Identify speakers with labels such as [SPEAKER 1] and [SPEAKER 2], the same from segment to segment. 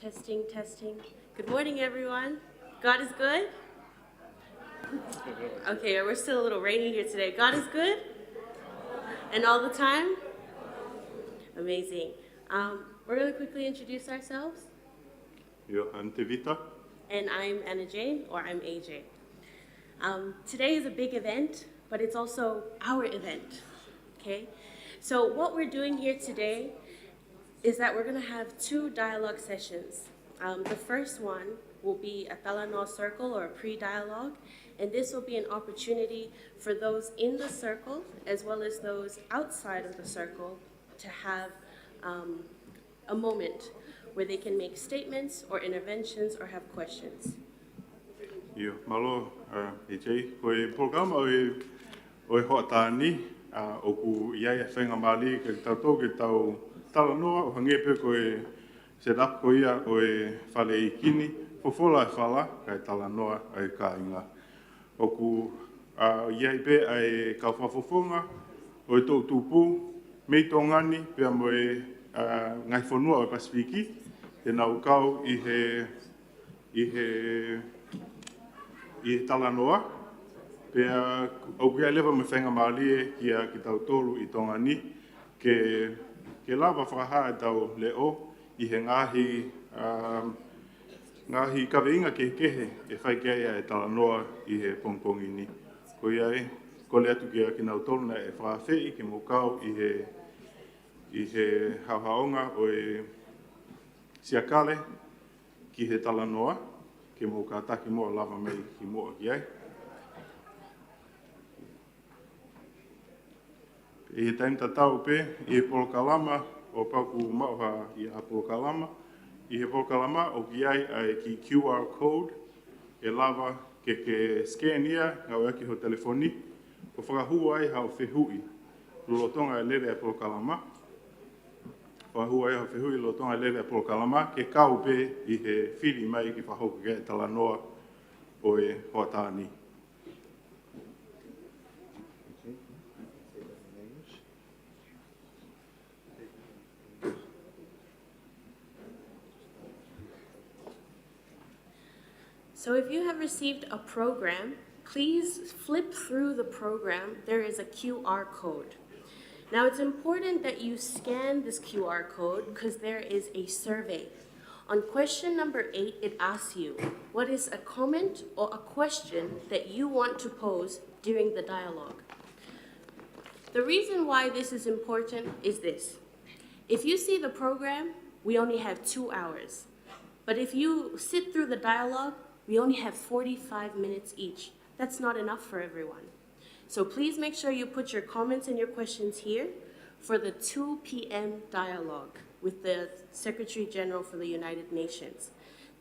[SPEAKER 1] Testing, testing. Good morning, everyone. God is good? Okay, we're still a little rainy here today. God is good? And all the time? Amazing. We're going to quickly introduce ourselves.
[SPEAKER 2] I'm Tevita.
[SPEAKER 1] And I'm Anna Jane, or I'm AJ. Today is a big event, but it's also our event, okay? So what we're doing here today is that we're gonna have 2 dialogue sessions. The first one will be a Talanoa circle or a pre-dialogue, and this will be an opportunity for those in the circle as well as those outside of the circle to have a moment where they can make statements or interventions or have questions.
[SPEAKER 2] Ia, malo, e tei, koe programa o hoatani, o ku iai e whenga mali ke tau tō ke tau talanoa, o hangepe koe set up ko ia o e whale i kini, fofola e whala, kai talanoa ai ka inga. O ku iai pe ai kau whafofonga, o e tō tūpū, mei tō ngani, pia mo e ngai whanua o Pasifiki, te nau kau i he talanoa, pia au kia lewa me whenga maalie kia ki tau tōru i tonga ni, ke lava whakaha e tau leo i he ngahi kaweinga kehe e whai kia e talanoa i he pongpongi ni. Ko iai, ko le atu kia ki nau tōruna e whakawhei ke mokau i he hauhaonga o e siakale ki he talanoa, ke mō ka taki moa lava mei ki moa ki ai. I he taimta tau pe, i he polokalama o paku mauha i a polokalama. I he polokalama o ki ai ai ki QR code, e lava ke scan ia ngau aki ho telefoni, o whakahua ai hao whihui. Lulotonga e lere a polokalama. Whahua e hao whihui lulotonga e lere a polokalama, ke kau pe i he whiri mai ki whahoku ke talanoa o e hoatani.
[SPEAKER 1] So if you have received a program, please flip through the program. There is a QR code. Now it's important that you scan this QR code because there is a survey. On question number 8, it asks you, what is a comment or a question that you want to pose during the dialogue? The reason why this is important is this. If you see the program, we only have 2 hours. But if you sit through the dialogue, we only have 45 minutes each. That's not enough for everyone. So please make sure you put your comments and your questions here for the 2 p.m. dialogue with the Secretary General for the United Nations.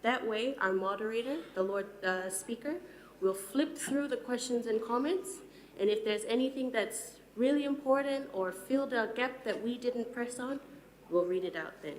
[SPEAKER 1] That way, our moderator, the speaker, will flip through the questions and comments, and if there's anything that's really important or filled a gap that we didn't press on, we'll read it out then.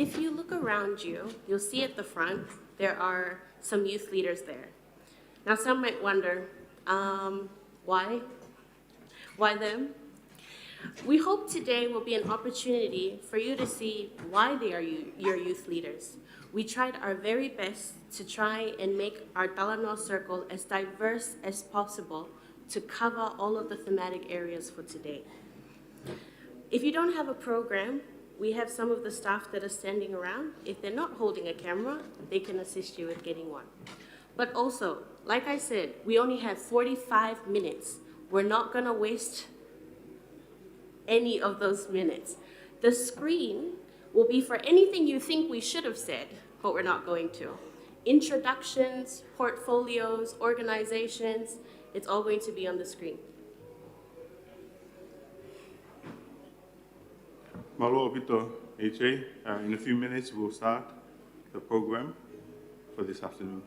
[SPEAKER 1] If you look around you, you'll see at the front, there are some youth leaders there. Now some might wonder, why? Why them? We hope today will be an opportunity for you to see why they are your youth leaders. We tried our very best to try and make our Talanoa circle as diverse as possible to cover all of the thematic areas for today. If you don't have a program, we have some of the staff that are standing around. If they're not holding a camera, they can assist you with getting one. But also, like I said, we only have 45 minutes. We're not gonna waste any of those minutes. The screen will be for anything you think we should have said, but we're not going to. Introductions, portfolios, organizations, it's all going to be on the screen.
[SPEAKER 2] Malo Pito, AJ. In a few minutes, we'll start the program for this afternoon.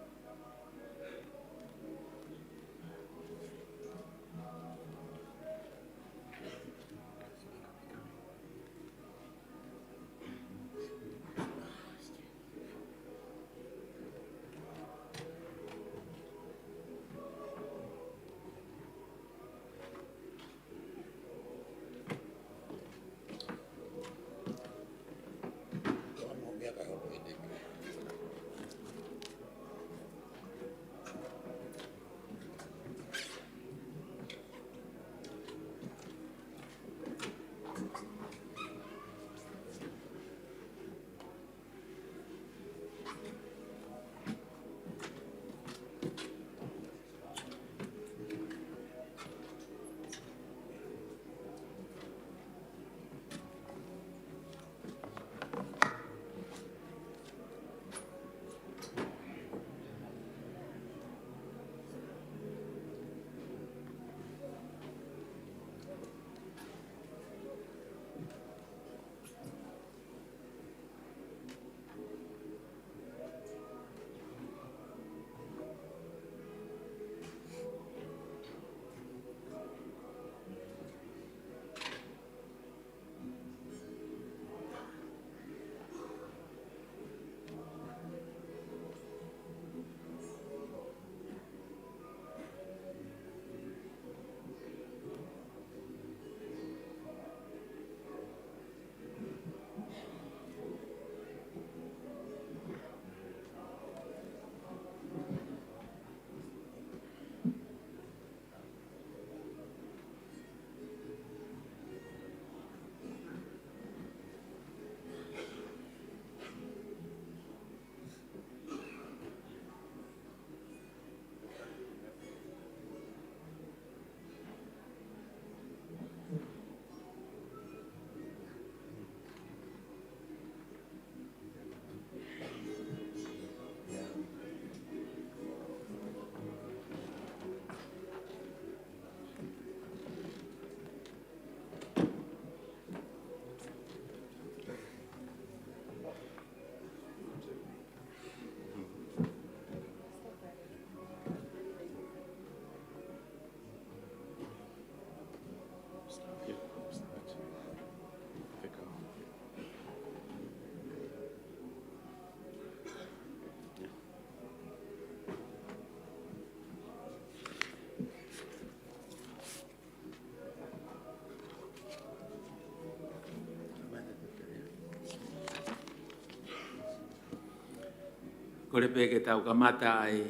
[SPEAKER 3] Ko le peke tau kamata ai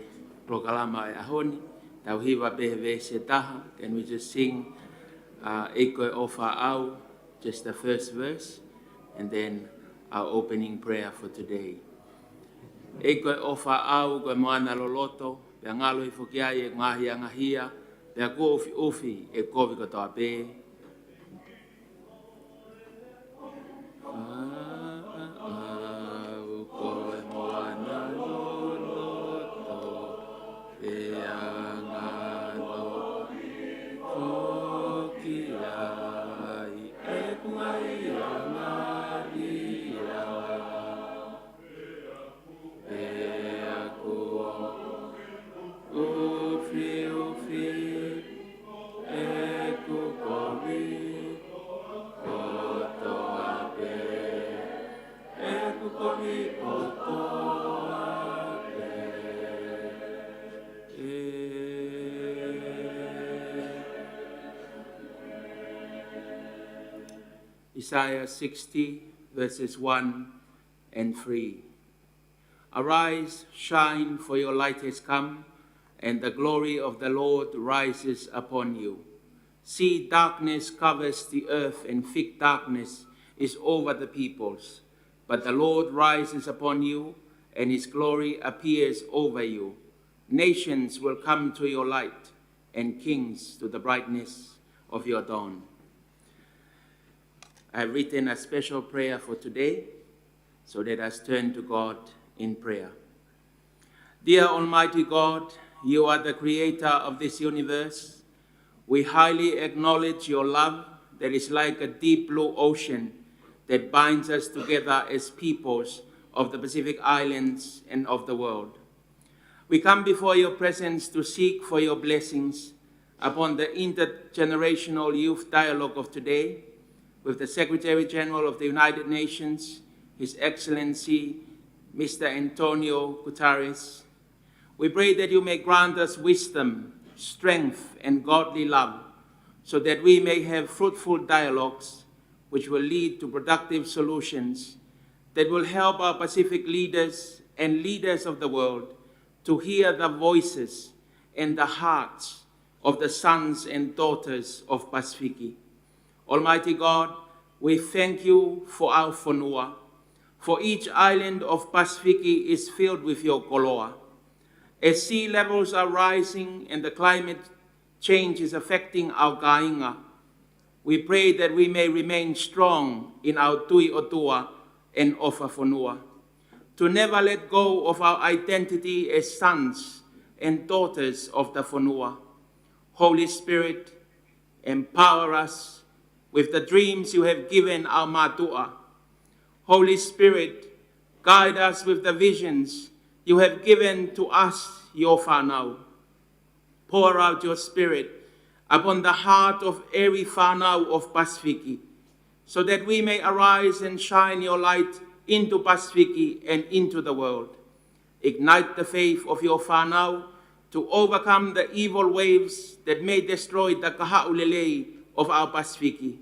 [SPEAKER 3] prokalama ai ahoni, tau hiwa pehe ve se taha. Can we just sing Eko e ofa au, just the first verse, and then our opening prayer for today. Eko e ofa au, koe moana loloto, pe ngalo I fokiai e ngahi angahia, pe ko ofi ofi e kovi katoa pe. Eko Isaiah 60, verses 1 and 3. Arise, shine, for your light has come, and the glory of the Lord rises upon you. See, darkness covers the earth, and thick darkness is over the peoples. But the Lord rises upon you, and his glory appears over you. Nations will come to your light, and kings to the brightness of your dawn. I have written a special prayer for today, so let us turn to God in prayer. Dear Almighty God, you are the creator of this universe. We highly acknowledge your love that is like a deep blue ocean that binds us together as peoples of the Pacific Islands and of the world. We come before your presence to seek for your blessings upon the Intergenerational Youth Dialogue of today, with the Secretary General of the United Nations, His Excellency, Mr. Antonio Guterres. We pray that you may grant us wisdom, strength, and godly love, so that we may have fruitful dialogues which will lead to productive solutions that will help our Pacific leaders and leaders of the world to hear the voices and the hearts of the sons and daughters of Pasifiki. Almighty God, we thank you for our whanua, for each island of Pasifiki is filled with your koloa. As sea levels are rising and the climate change is affecting our kāinga, we pray that we may remain strong in our tui otua and ofa whanua, to never let go of our identity as sons and daughters of the whanua. Holy Spirit, empower us with the dreams you have given our matua. Holy Spirit, guide us with the visions you have given to us, your whānau. Pour out your Spirit upon the heart of every whānau of Pasifiki, so that we may arise and shine your light into Pasifiki and into the world. Ignite the faith of your whānau to overcome the evil waves that may destroy the kaha'ulelei of our Pasifiki.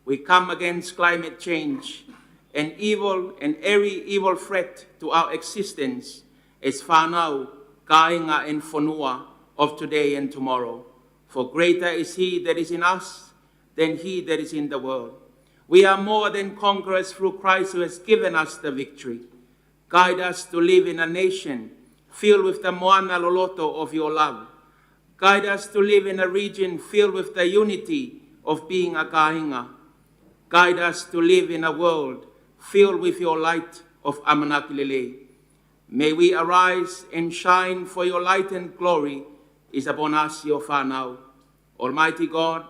[SPEAKER 3] We come against climate change and every evil threat to our existence as whānau, kāinga, and whanua of today and tomorrow. For greater is he that is in us than he that is in the world. We are more than conquerors through Christ who has given us the victory. Guide us to live in a nation filled with the moana loloto of your love. Guide us to live in a region filled with the unity of being a kāinga. Guide us to live in a world filled with your light of Amanakilele. May we arise and shine, for your light and glory is upon us, your whānau. Almighty God,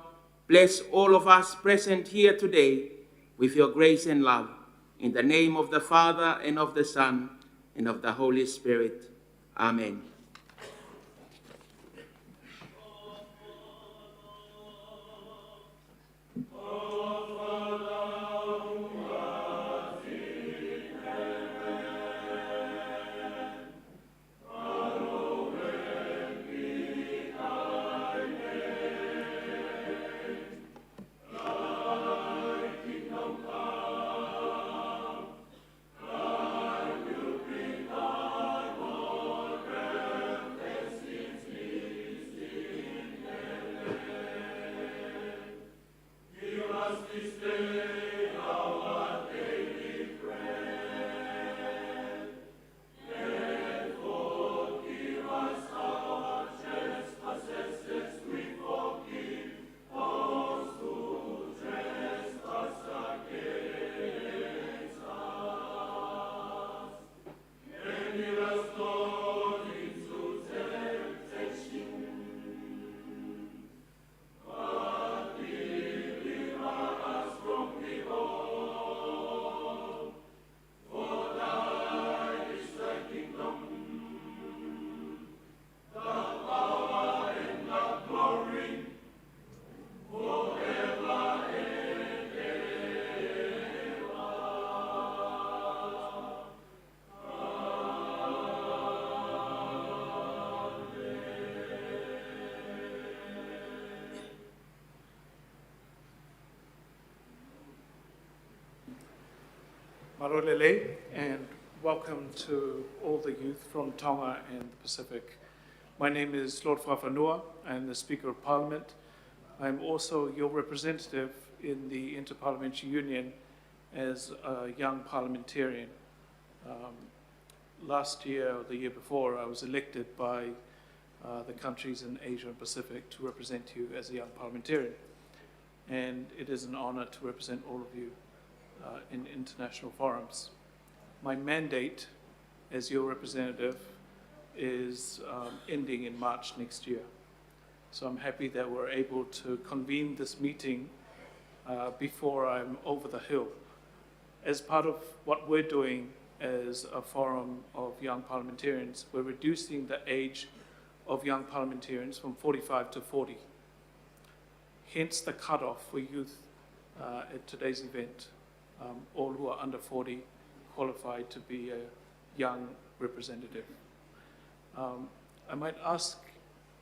[SPEAKER 3] bless all of us present here today with your grace and love. In the name of the Father, and of the Son, and of the Holy Spirit. Amen.
[SPEAKER 4] Marolele, and welcome to all the youth from Tonga and the Pacific. My name is Lord Whawhanua. I am the Speaker of Parliament. I am also your representative in the Interparliamentary Union as a young parliamentarian. Last year or the year before, I was elected by the countries in Asia and Pacific to represent you as a young parliamentarian. And it is an honor to represent all of you in international forums. My mandate as your representative is ending in March next year. So I'm happy that we're able to convene this meeting before I'm over the hill. As part of what we're doing as a forum of young parliamentarians, we're reducing the age of young parliamentarians from 45 to 40. Hence the cutoff for youth at today's event. All who are under 40 qualified to be a young representative. I might ask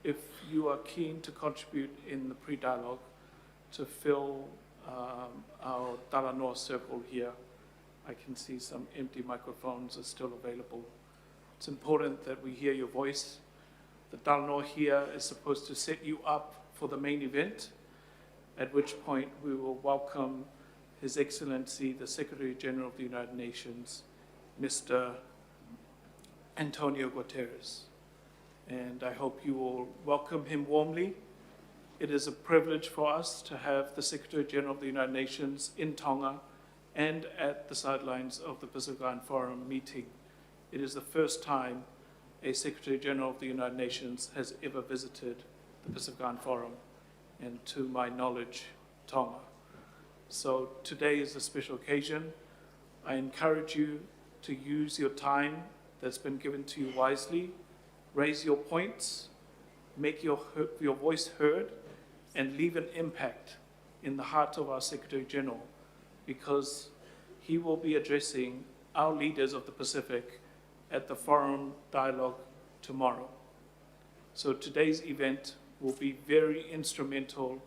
[SPEAKER 4] if you are keen to contribute in the pre-dialogue to fill our Talanoa circle here. I can see some empty microphones are still available. It's important that we hear your voice. The Talanoa here is supposed to set you up for the main event, at which point we will welcome His Excellency, the Secretary General of the United Nations, Mr. Antonio Guterres. And I hope you will welcome him warmly. It is a privilege for us to have the Secretary General of the United Nations in Tonga and at the sidelines of the Pacific Island Forum meeting. It is the first time a Secretary General of the United Nations has ever visited the Pacific Island Forum, and to my knowledge, Tonga. So today is a special occasion. I encourage you to use your time that's been given to you wisely, raise your points, make your voice heard, and leave an impact in the heart of our Secretary General, because he will be addressing our leaders of the Pacific at the Forum Dialogue tomorrow. So today's event will be very instrumental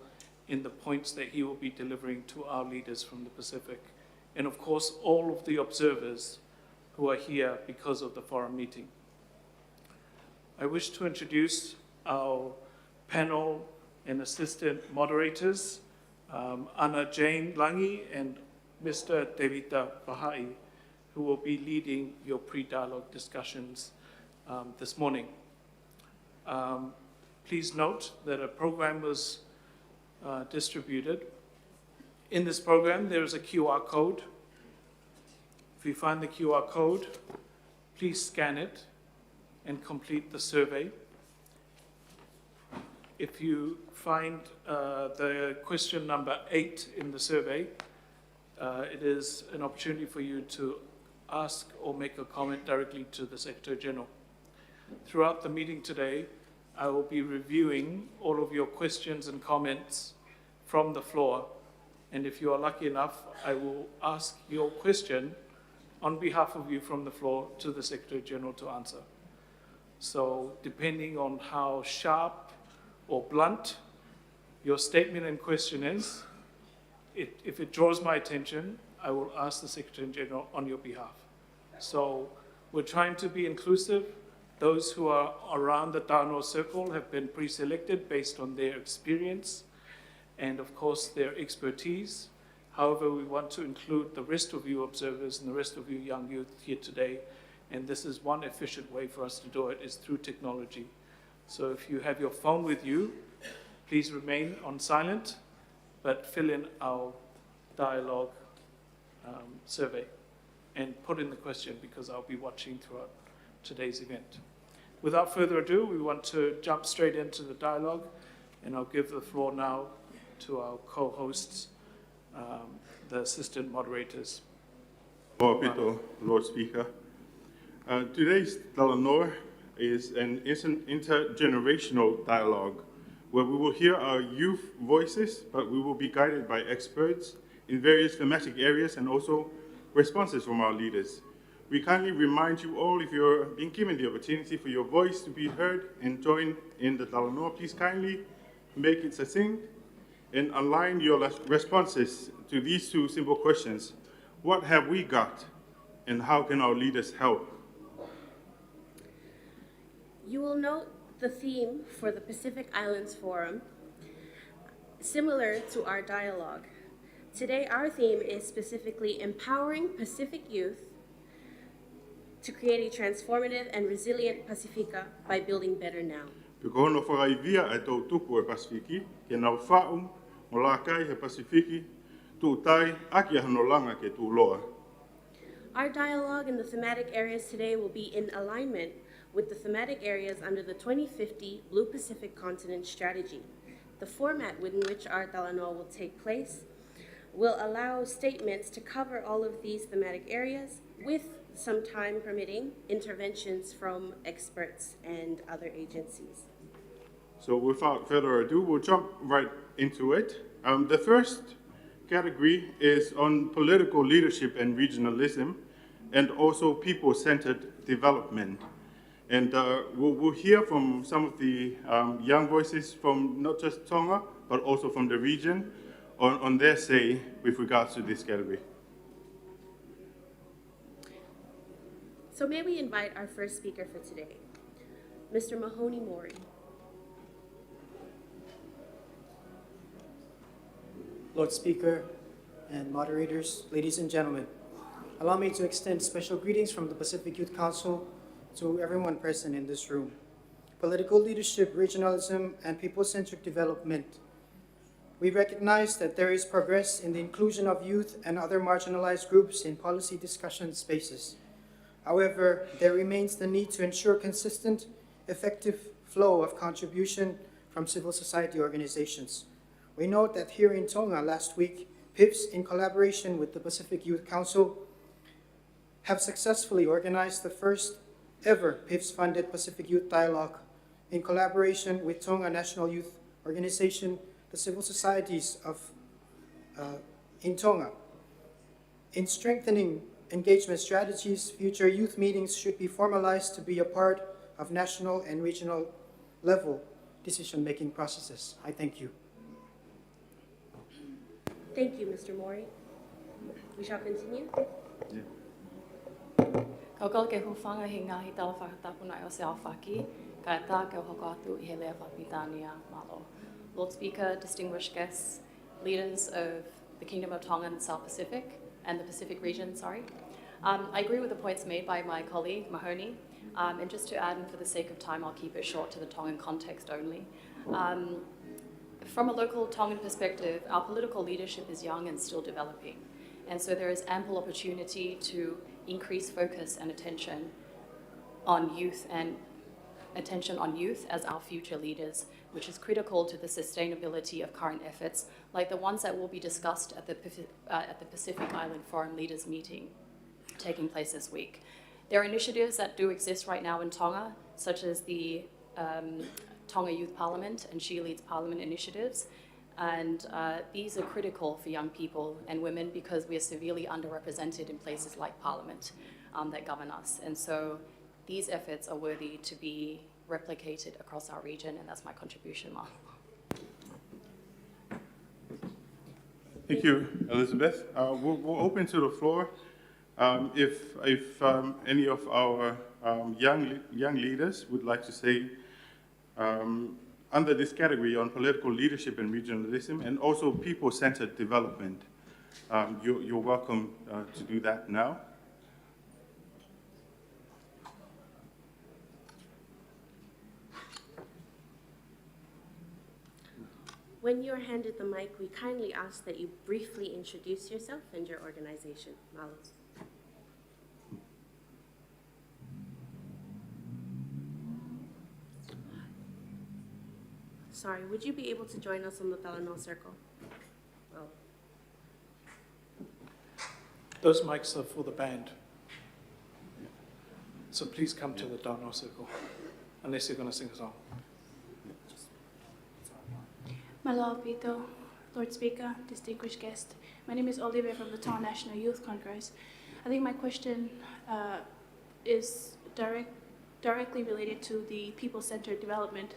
[SPEAKER 4] in the points that he will be delivering to our leaders from the Pacific. And of course, all of the observers who are here because of the forum meeting. I wish to introduce our panel and assistant moderators, Anna Jane Langi and Mr. Devita Vahai, who will be leading your pre-dialogue discussions this morning. Please note that a program was distributed. In this program, there is a QR code. If you find the QR code, please scan it and complete the survey. If you find the question number 8 in the survey, it is an opportunity for you to ask or make a comment directly to the Secretary General. Throughout the meeting today, I will be reviewing all of your questions and comments from the floor. And if you are lucky enough, I will ask your question on behalf of you from the floor to the Secretary General to answer. So depending on how sharp or blunt your statement and question is, if it draws my attention, I will ask the Secretary General on your behalf. So we're trying to be inclusive. Those who are around the Talanoa circle have been pre-selected based on their experience and, of course, their expertise. However, we want to include the rest of you observers and the rest of you young youth here today. And this is one efficient way for us to do it, is through technology. So if you have your phone with you, please remain on silent, but fill in our dialogue survey and put in the question, because I'll be watching throughout today's event. Without further ado, we want to jump straight into the dialogue, and I'll give the floor now to our co-hosts, the assistant moderators.
[SPEAKER 2] Mōpito, Lord Speaker. Today's Talanoa is an intergenerational dialogue where we will hear our youth voices, but we will be guided by experts in various thematic areas and also responses from our leaders. We kindly remind you all, if you're being given the opportunity for your voice to be heard and join in the Talanoa, please kindly make it succinct and align your responses to these two simple questions. What have we got and how can our leaders help?
[SPEAKER 1] You will note the theme for the Pacific Islands Forum, similar to our dialogue. Today, our theme is specifically empowering Pacific youth to create a transformative and resilient Pacifica by building better now.
[SPEAKER 2] Piko hono whakaivia e tau tuku e Pasifiki, ke nau whau, mo la kai he Pasifiki, tu tai, aki hano langa ke tu loa.
[SPEAKER 1] Our dialogue in the thematic areas today will be in alignment with the thematic areas under the 2050 Blue Pacific Continent Strategy. The format within which our talanoa will take place will allow statements to cover all of these thematic areas with, some time permitting, interventions from experts and other agencies.
[SPEAKER 2] So without further ado, we'll jump right into it. The first category is on political leadership and regionalism, and also people-centered development. And we'll hear from some of the young voices from not just Tonga, but also from the region on their say with regards to this category.
[SPEAKER 1] So may we invite our first speaker for today, Mr. Mahoney Mori.
[SPEAKER 5] Lord Speaker and moderators, ladies and gentlemen, allow me to extend special greetings from the Pacific Youth Council to everyone present in this room. Political leadership, regionalism, and people-centric development. We recognize that there is progress in the inclusion of youth and other marginalized groups in policy discussion spaces. However, there remains the need to ensure consistent, effective flow of contribution from civil society organizations. We note that here in Tonga last week, PIPS, in collaboration with the Pacific Youth Council, have successfully organized the first ever PIPS-funded Pacific Youth Dialogue in collaboration with Tonga National Youth Organization, the civil societies of in Tonga. In strengthening engagement strategies, future youth meetings should be formalized to be a part of national and regional level decision-making processes. I thank you.
[SPEAKER 1] Thank you, Mr. Mori. We shall continue.
[SPEAKER 6] Kaukala ke hufanga hi ngahi tala whakatapuna o se awhaki, ka tā ke hoko atu I he lea whapitania malo. Lord Speaker, distinguished guests, leaders of the Kingdom of Tonga and the South Pacific, and the Pacific region, I agree with the points made by my colleague, Mahoney, and just to add, and for the sake of time, I'll keep it short to the Tongan context only. From a local Tongan perspective, our political leadership is young and still developing, and so there is ample opportunity to increase focus and attention on youth as our future leaders, which is critical to the sustainability of current efforts, like the ones that will be discussed at the Pacific Island Forum Leaders Meeting taking place this week. There are initiatives that do exist right now in Tonga, such as the Tonga Youth Parliament and She Leads Parliament initiatives, and these are critical for young people and women because we are severely underrepresented in places like Parliament that govern us. And so these efforts are worthy to be replicated across our region, and that's my contribution, Ma.
[SPEAKER 2] Thank you, Elizabeth. We'll open to the floor. If any of our young leaders would like to say under this category on political leadership and regionalism, and also people-centered development, you're welcome to do that now.
[SPEAKER 1] When you're handed the mic, we kindly ask that you briefly introduce yourself and your organization. Malos. Sorry, would you be able to join us on the Talanoa Circle? Oh.
[SPEAKER 4] Those mics are for the band. So please come to the Talanoa Circle, unless you're going to sing a song.
[SPEAKER 7] Malo Pito, Lord Speaker, distinguished guest. My name is Olivia from the Tonga National Youth Congress. I think my question is directly related to the people-centered development,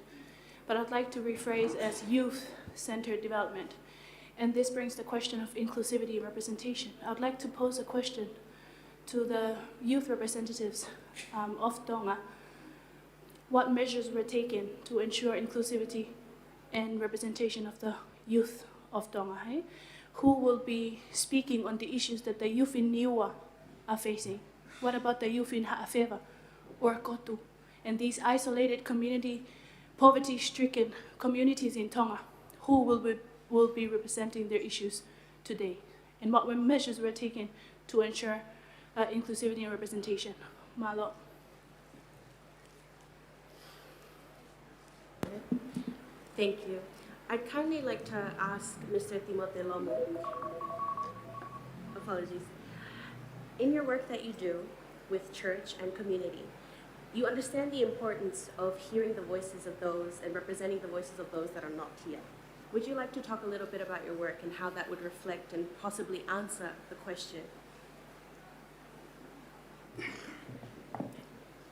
[SPEAKER 7] but I'd like to rephrase as youth-centered development. And this brings the question of inclusivity and representation. I'd like to pose a question to the youth representatives of Tonga, what measures were taken to ensure inclusivity and representation of the youth of Tonga, hey? Who will be speaking on the issues that the youth in Niua are facing? What about the youth in Ha'afewa or Kotu and these isolated community, poverty-stricken communities in Tonga? Who will be representing their issues today? And what measures were taken to ensure inclusivity and representation? Malo.
[SPEAKER 1] Thank you. I'd kindly like to ask Mr. Timote Lomo. Apologies. In your work that you do with church and community, you understand the importance of hearing the voices of those and representing the voices of those that are not here. Would you like to talk a little bit about your work and how that would reflect and possibly answer the question?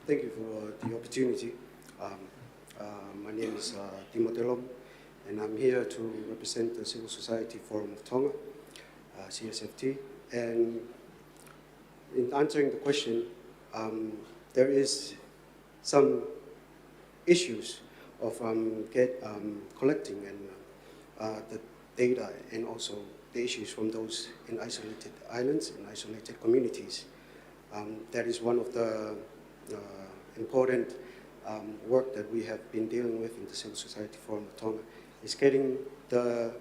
[SPEAKER 8] Thank you for the opportunity. My name is Timote Lomo, and I'm here to represent the Civil Society Forum of Tonga, CSFT. And in answering the question, there is some issues of collecting and the data, and also the issues from those in isolated islands and isolated communities. That is one of the important work that we have been dealing with in the Civil Society Forum of Tonga, is getting the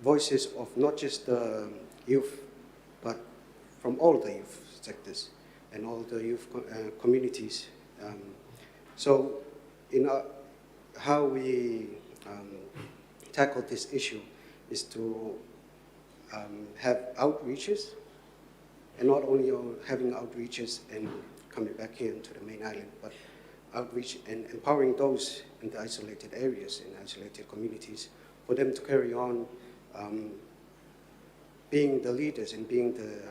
[SPEAKER 8] voices of not just the youth, but from all the youth sectors and all the youth communities. So in how we tackle this issue is to have outreaches, and not only having outreaches and coming back here into the main island, but outreach and empowering those in the isolated areas, in isolated communities, for them to carry on being the leaders and being the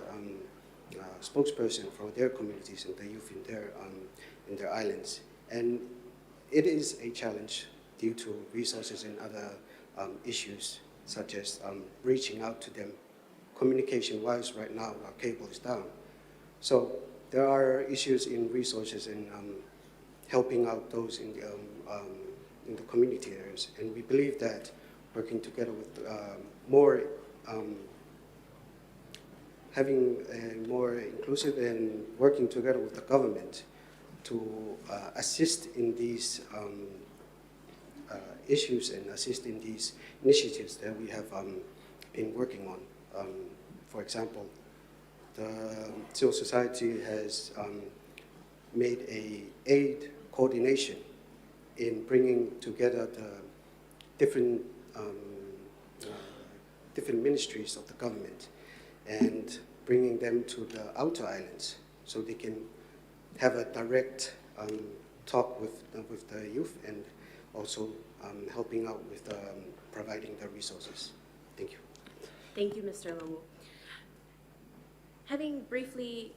[SPEAKER 8] spokesperson for their communities and the youth in their islands. And it is a challenge due to resources and other issues, such as reaching out to them. Communication-wise, right now, our cable is down. So there are issues in resources and helping out those in the community areas. And we believe that working together with having a more inclusive and working together with the government to assist in these issues and assist in these initiatives that we have been working on. For example, the civil society has made an aid coordination in bringing together the different ministries of the government and bringing them to the outer islands so they can have a direct talk with the youth, and also helping out with providing the resources. Thank you.
[SPEAKER 1] Thank you, Mr. Lomo. Having briefly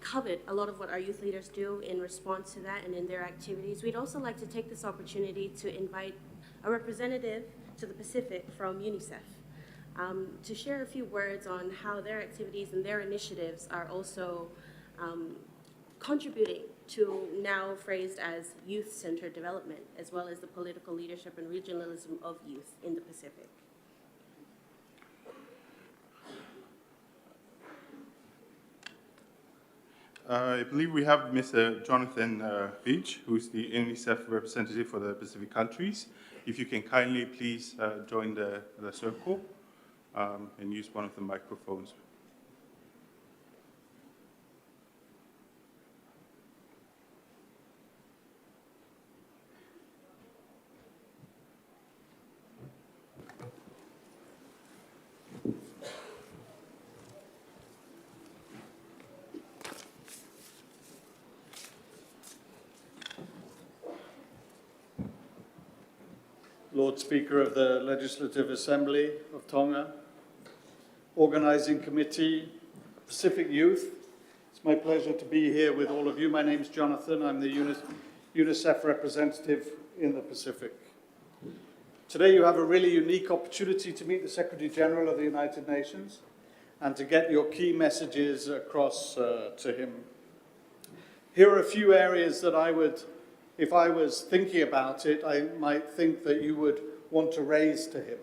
[SPEAKER 1] covered a lot of what our youth leaders do in response to that and in their activities, we'd also like to take this opportunity to invite a representative to the Pacific from UNICEF to share a few words on how their activities and their initiatives are also contributing to, now phrased as, youth-centered development, as well as the political leadership and regionalism of youth in the Pacific.
[SPEAKER 2] I believe we have Mr. Jonathan Beach, who's the UNICEF representative for the Pacific countries. If you can kindly please join the circle and use one of the microphones.
[SPEAKER 9] Lord Speaker of the Legislative Assembly of Tonga, Organising Committee, Pacific Youth. It's my pleasure to be here with all of you. My name is Jonathan. I'm the UNICEF representative in the Pacific. Today you have a really unique opportunity to meet the Secretary General of the United Nations and to get your key messages across to him. Here are a few areas that I would, if I was thinking about it, I might think that you would want to raise to him.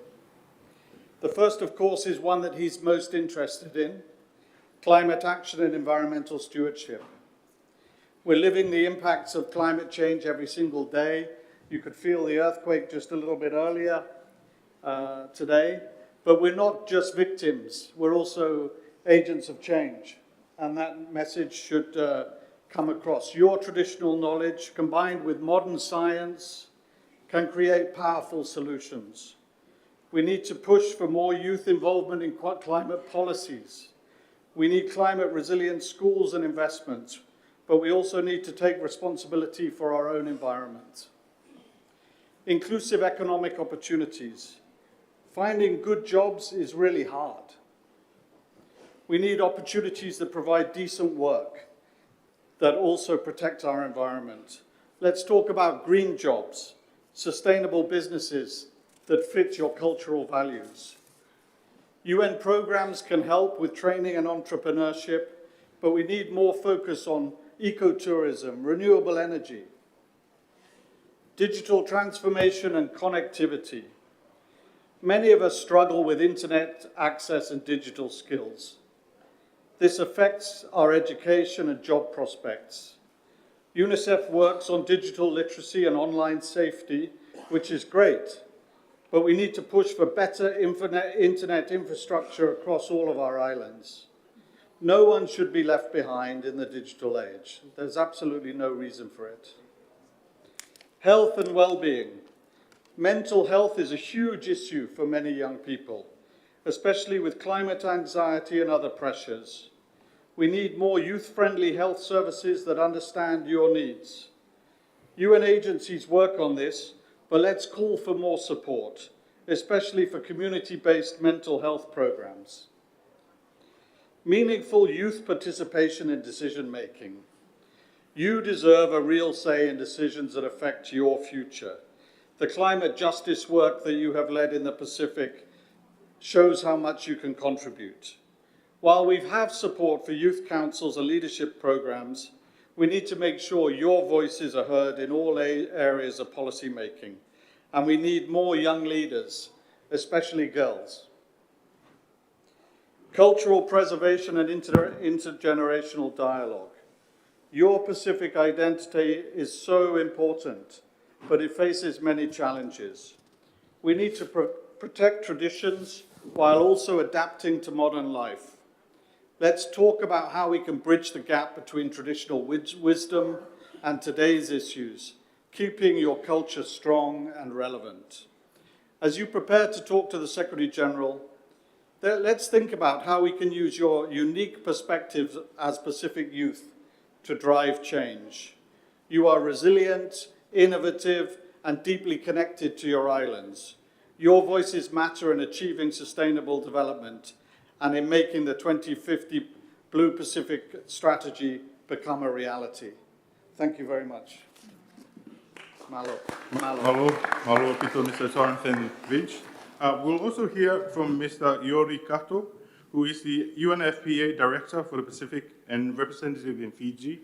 [SPEAKER 9] The first, of course, is one that he's most interested in: climate action and environmental stewardship. We're living the impacts of climate change every single day. You could feel the earthquake just a little bit earlier today, but we're not just victims, we're also agents of change, and that message should come across. Your traditional knowledge, combined with modern science, can create powerful solutions. We need to push for more youth involvement in climate policies. We need climate resilient schools and investments, but we also need to take responsibility for our own environment. Inclusive economic opportunities. Finding good jobs is really hard. We need opportunities that provide decent work, that also protect our environment. Let's talk about green jobs, sustainable businesses that fit your cultural values. UN programs can help with training and entrepreneurship, but we need more focus on ecotourism, renewable energy, digital transformation and connectivity. Many of us struggle with internet access and digital skills. This affects our education and job prospects. UNICEF works on digital literacy and online safety, which is great, but we need to push for better internet infrastructure across all of our islands. No one should be left behind in the digital age. There's absolutely no reason for it. Health and well-being. Mental health is a huge issue for many young people, especially with climate anxiety and other pressures. We need more youth-friendly health services that understand your needs. UN agencies work on this, but let's call for more support, especially for community-based mental health programs. Meaningful youth participation in decision-making. You deserve a real say in decisions that affect your future. The climate justice work that you have led in the Pacific shows how much you can contribute. While we have support for youth councils and leadership programs, we need to make sure your voices are heard in all areas of policy making. And we need more young leaders, especially girls. Cultural preservation and intergenerational dialogue. Your Pacific identity is so important, but it faces many challenges. We need to protect traditions while also adapting to modern life. Let's talk about how we can bridge the gap between traditional wisdom and today's issues, keeping your culture strong and relevant. As you prepare to talk to the Secretary General, let's think about how we can use your unique perspectives as Pacific youth to drive change. You are resilient, innovative, and deeply connected to your islands. Your voices matter in achieving sustainable development and in making the 2050 Blue Pacific strategy become a reality. Thank you very much. Malo.
[SPEAKER 2] Malo pito Mr. Jonathan Ridge. We'll also hear from Mr. Yori Kato, who is the UNFPA Director for the Pacific and representative in Fiji.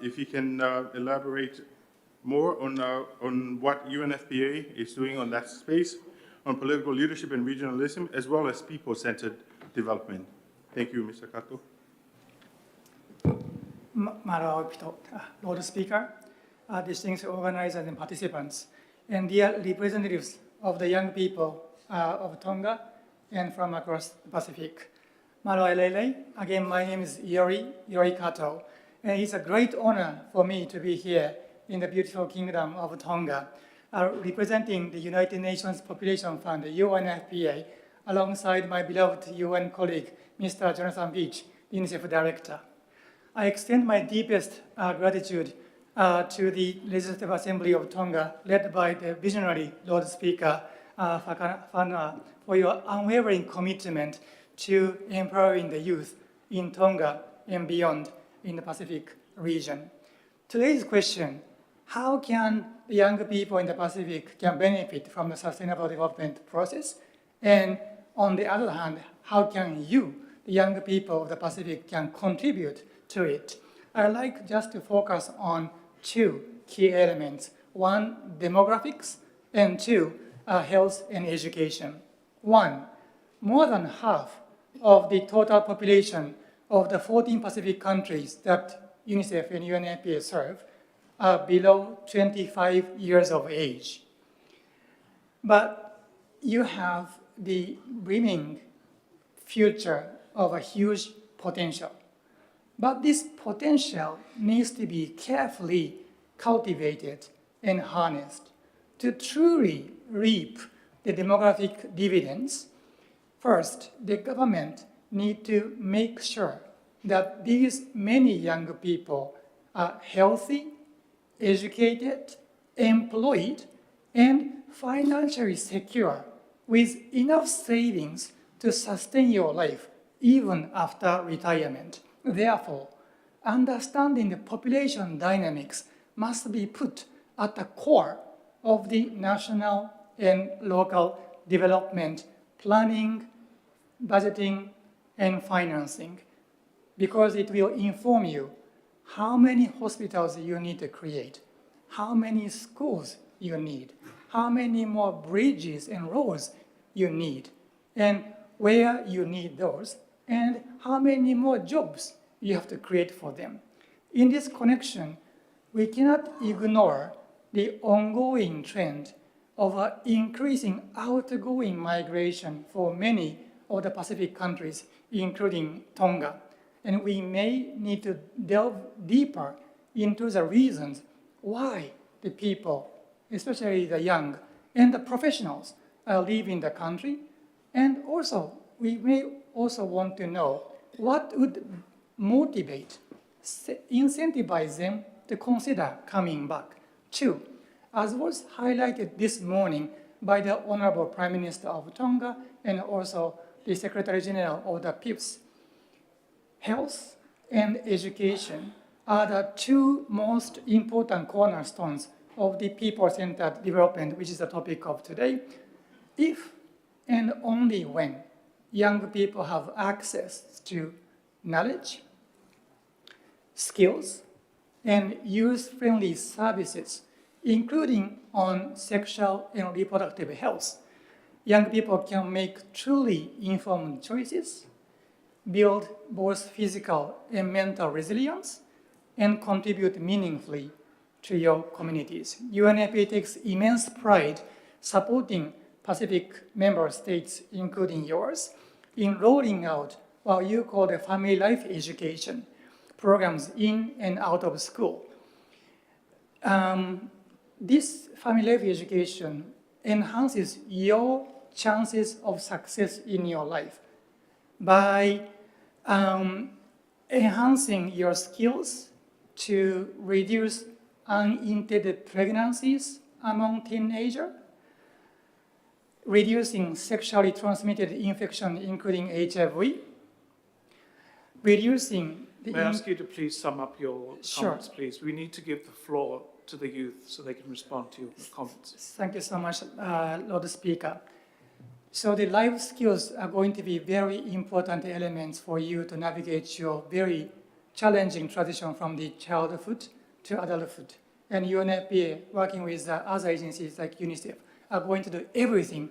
[SPEAKER 2] If he can elaborate more on what UNFPA is doing on that space, on political leadership and regionalism, as well as people-centered development. Thank you, Mr. Kato.
[SPEAKER 5] Lord Speaker, distinguished organizers and participants, and dear representatives of the young people of Tonga and from across the Pacific. Malo Lele, again, my name is Yori Kato, and it's a great honor for me to be here in the beautiful kingdom of Tonga, representing the United Nations Population Fund, UNFPA, alongside my beloved UN colleague, Mr. Jonathan Beach, UNICEF Director. I extend my deepest gratitude to the Legislative Assembly of Tonga, led by the visionary Lord Speaker Whanua, for your unwavering commitment to empowering the youth in Tonga and beyond in the Pacific region. Today's question: how can the young people in the Pacific can benefit from the sustainable development process? And on the other hand, how can you, the young people of the Pacific, can contribute to it? I'd like just to focus on two key elements. One, demographics, and two, health and education. One, more than half of the total population of the 14 Pacific countries that UNICEF and UNFPA serve are below 25 years of age. But you have the brimming future of a huge potential. But this potential needs to be carefully cultivated and harnessed to truly reap the demographic dividends. First, the government needs to make sure that these many young people are healthy, educated, employed, and financially secure with enough savings to sustain your life even after retirement. Therefore, understanding the population dynamics must be put at the core of the national and local development planning, budgeting, and financing, because it will inform you how many hospitals you need to create, how many schools you need, how many more bridges and roads you need, and where you need those, and how many more jobs you have to create for them. In this connection, we cannot ignore the ongoing trend of increasing outgoing migration for many of the Pacific countries, including Tonga. And we may need to delve deeper into the reasons why the people, especially the young and the professionals, are leaving the country. And also, we may also want to know what would motivate, incentivize them to consider coming back. Two, as was highlighted this morning by the Honorable Prime Minister of Tonga and also the Secretary General of the PIPS, health and education are the two most important cornerstones of the people-centered development, which is the topic of today. If and only when young people have access to knowledge, skills, and youth-friendly services, including on sexual and reproductive health, young people can make truly informed choices, build both physical and mental resilience, and contribute meaningfully to your communities. UNFPA takes immense pride supporting Pacific member states, including yours, in rolling out what you call the family life education programs in and out of school. This family life education enhances your chances of success in your life by enhancing your skills to reduce unintended pregnancies among teenagers, reducing sexually transmitted infection, including HIV, reducing the...
[SPEAKER 4] May I ask you to please sum up your
[SPEAKER 5] Sure.
[SPEAKER 4] comments, please? We need to give the floor to the youth so they can respond to your comments.
[SPEAKER 5] Thank you so much, Lord Speaker. So the life skills are going to be very important elements for you to navigate your very challenging transition from the childhood to adulthood. And UNFPA, working with other agencies like UNICEF, are going to do everything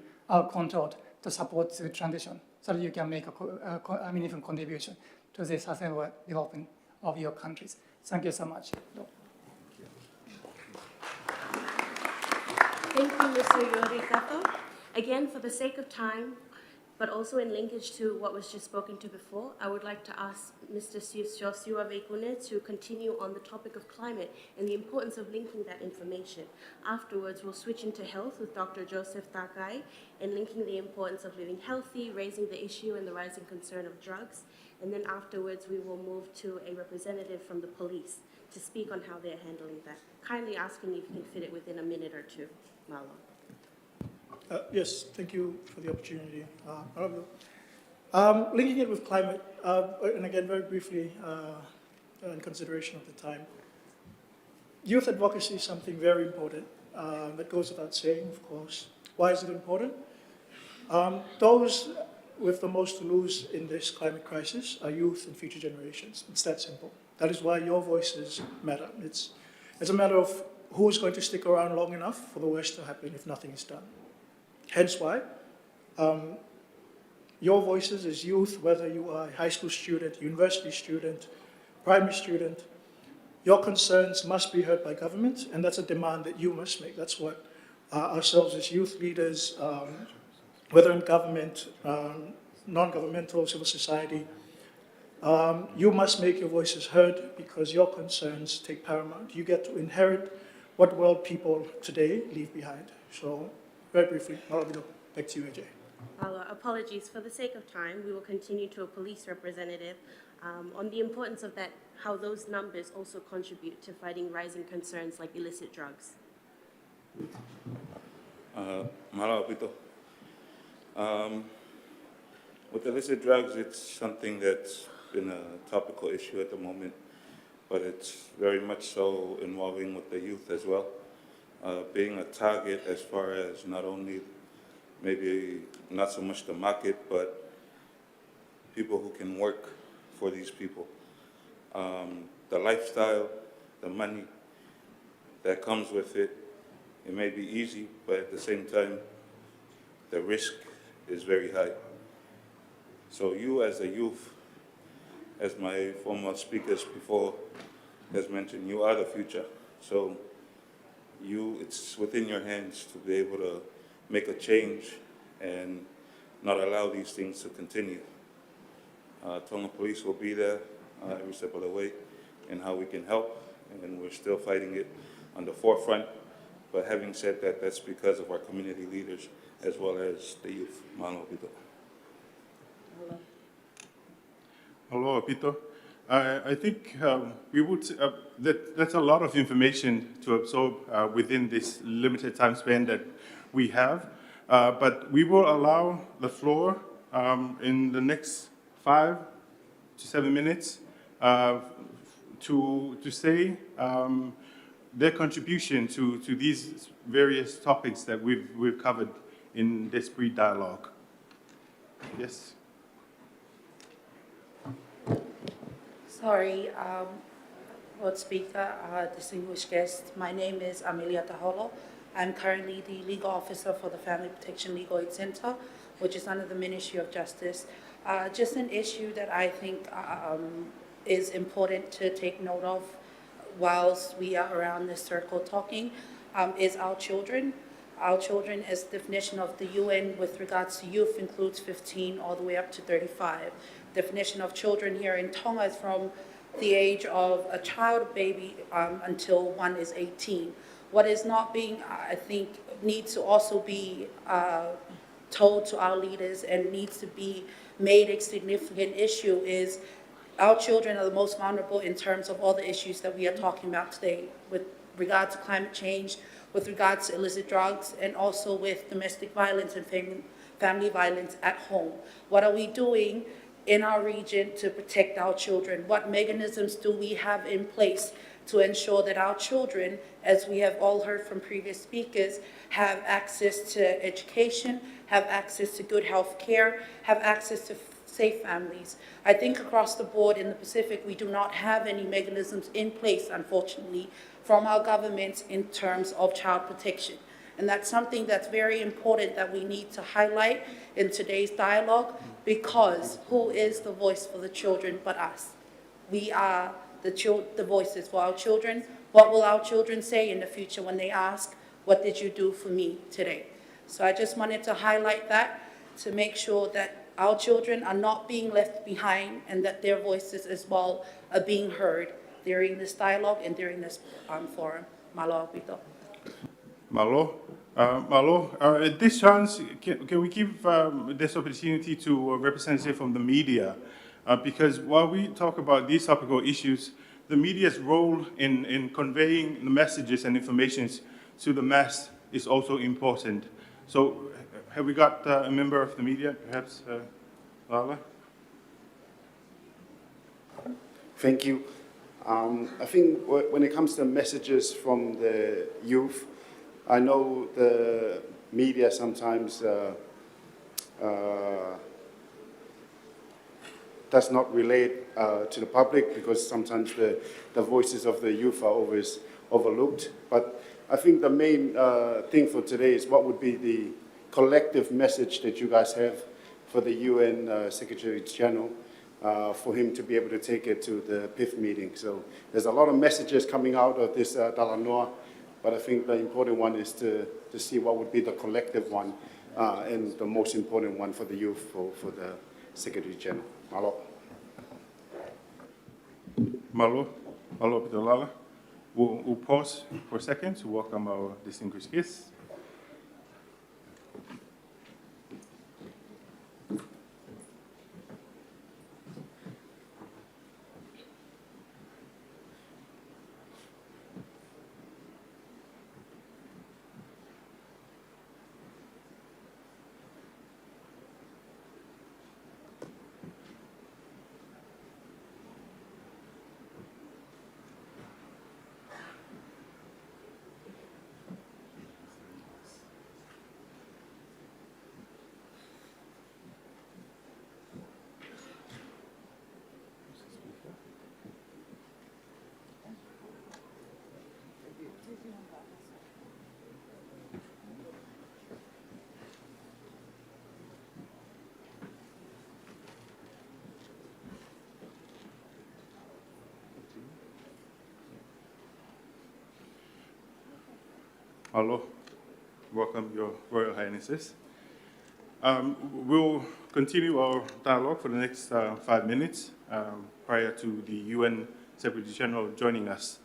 [SPEAKER 5] controlled to support the transition so that you can make a meaningful contribution to the sustainable development of your countries. Thank you so much.
[SPEAKER 1] Thank you, Mr. Yorikato. Again, for the sake of time, but also in linkage to what was just spoken to before, I would like to ask Mr. Joshua Veikune to continue on the topic of climate and the importance of linking that information. Afterwards, we'll switch into health with Dr. Joseph Takai and linking the importance of living healthy, raising the issue and the rising concern of drugs. And then afterwards, we will move to a representative from the police to speak on how they're handling that. Kindly asking if you can fit it within a minute or two, Malo.
[SPEAKER 10] Yes, thank you for the opportunity. Linking it with climate, and again, very briefly, in consideration of the time, youth advocacy is something very important that goes without saying, of course. Why is it important? Those with the most to lose in this climate crisis are youth and future generations. It's that simple. That is why your voices matter. It's a matter of who is going to stick around long enough for the worst to happen if nothing is done. Hence why your voices as youth, whether you are a high school student, university student, primary student, your concerns must be heard by government, and that's a demand that you must make. That's what ourselves as youth leaders, whether in government, non-governmental, civil society, you must make your voices heard because your concerns take paramount. You get to inherit what world people today leave behind. So, very briefly, back to you, AJ.
[SPEAKER 1] Apologies. For the sake of time, we will continue to a police representative on the importance of that, how those numbers also contribute to fighting rising concerns like illicit drugs.
[SPEAKER 11] Mahalo, Pito. With illicit drugs, it's something that's been a topical issue at the moment, but it's very much so involving with the youth as well. Being a target as far as not only maybe not so much the market, but people who can work for these people. The lifestyle, the money that comes with it, it may be easy, but at the same time, the risk is very high. So you as a youth, as my former speakers before has mentioned, you are the future. So it's within your hands to be able to make a change and not allow these things to continue. Tonga Police will be there every step of the way in how we can help, and we're still fighting it on the forefront. But having said that, that's because of our community leaders as well as the youth. Mahalo, Pito.
[SPEAKER 2] Aloha, Pito. I think we would, that's a lot of information to absorb within this limited time span that we have. But we will allow the floor in the next 5 to 7 minutes to say their contribution to these various topics that we've covered in this brief dialogue. Yes.
[SPEAKER 12] Sorry, Lord Speaker, distinguished guests. My name is Amelia Taholo. I'm currently the legal officer for the Family Protection Legal Aid Center, which is under the Ministry of Justice. Just an issue that I think is important to take note of whilst we are around this circle talking is our children. Our children, as the definition of the UN with regards to youth, includes 15 all the way up to 35. Definition of children here in Tonga is from the age of a child baby until one is 18. What is not being, I think, needs to also be told to our leaders and needs to be made a significant issue is our children are the most vulnerable in terms of all the issues that we are talking about today with regard to climate change, with regards to illicit drugs, and also with domestic violence and family violence at home. What are we doing in our region to protect our children? What mechanisms do we have in place to ensure that our children, as we have all heard from previous speakers, have access to education, have access to good health care, have access to safe families? I think across the board in the Pacific, we do not have any mechanisms in place, unfortunately, from our governments in terms of child protection. And that's something that's very important that we need to highlight in today's dialogue, because who is the voice for the children but us? We are the voices for our children. What will our children say in the future when they ask, what did you do for me today? So I just wanted to highlight that to make sure that our children are not being left behind and that their voices as well are being heard during this dialogue and during this forum. Malo, Pito.
[SPEAKER 2] Malo. Malo, at this chance, can we give this opportunity to a representative from the media? Because while we talk about these topical issues, the media's role in conveying the messages and information to the mass is also important. So have we got a member of the media, perhaps Lala?
[SPEAKER 13] Thank you. I think when it comes to messages from the youth, I know the media sometimes uh, does not relate to the public, because sometimes the voices of the youth are always overlooked. But I think the main thing for today is what would be the collective message that you guys have for the UN Secretary General, for him to be able to take it to the PIF meeting. So there's a lot of messages coming out of this Talanoa, but I think the important one is to see what would be the collective one, and the most important one for the youth, for the Secretary General. Malo.
[SPEAKER 2] Malo, malo Pitolala. We'll pause for a second to welcome our distinguished guests. Hello, welcome, Your Royal Highnesses. We'll continue our dialogue for the next 5 minutes prior to the UN Secretary General joining us.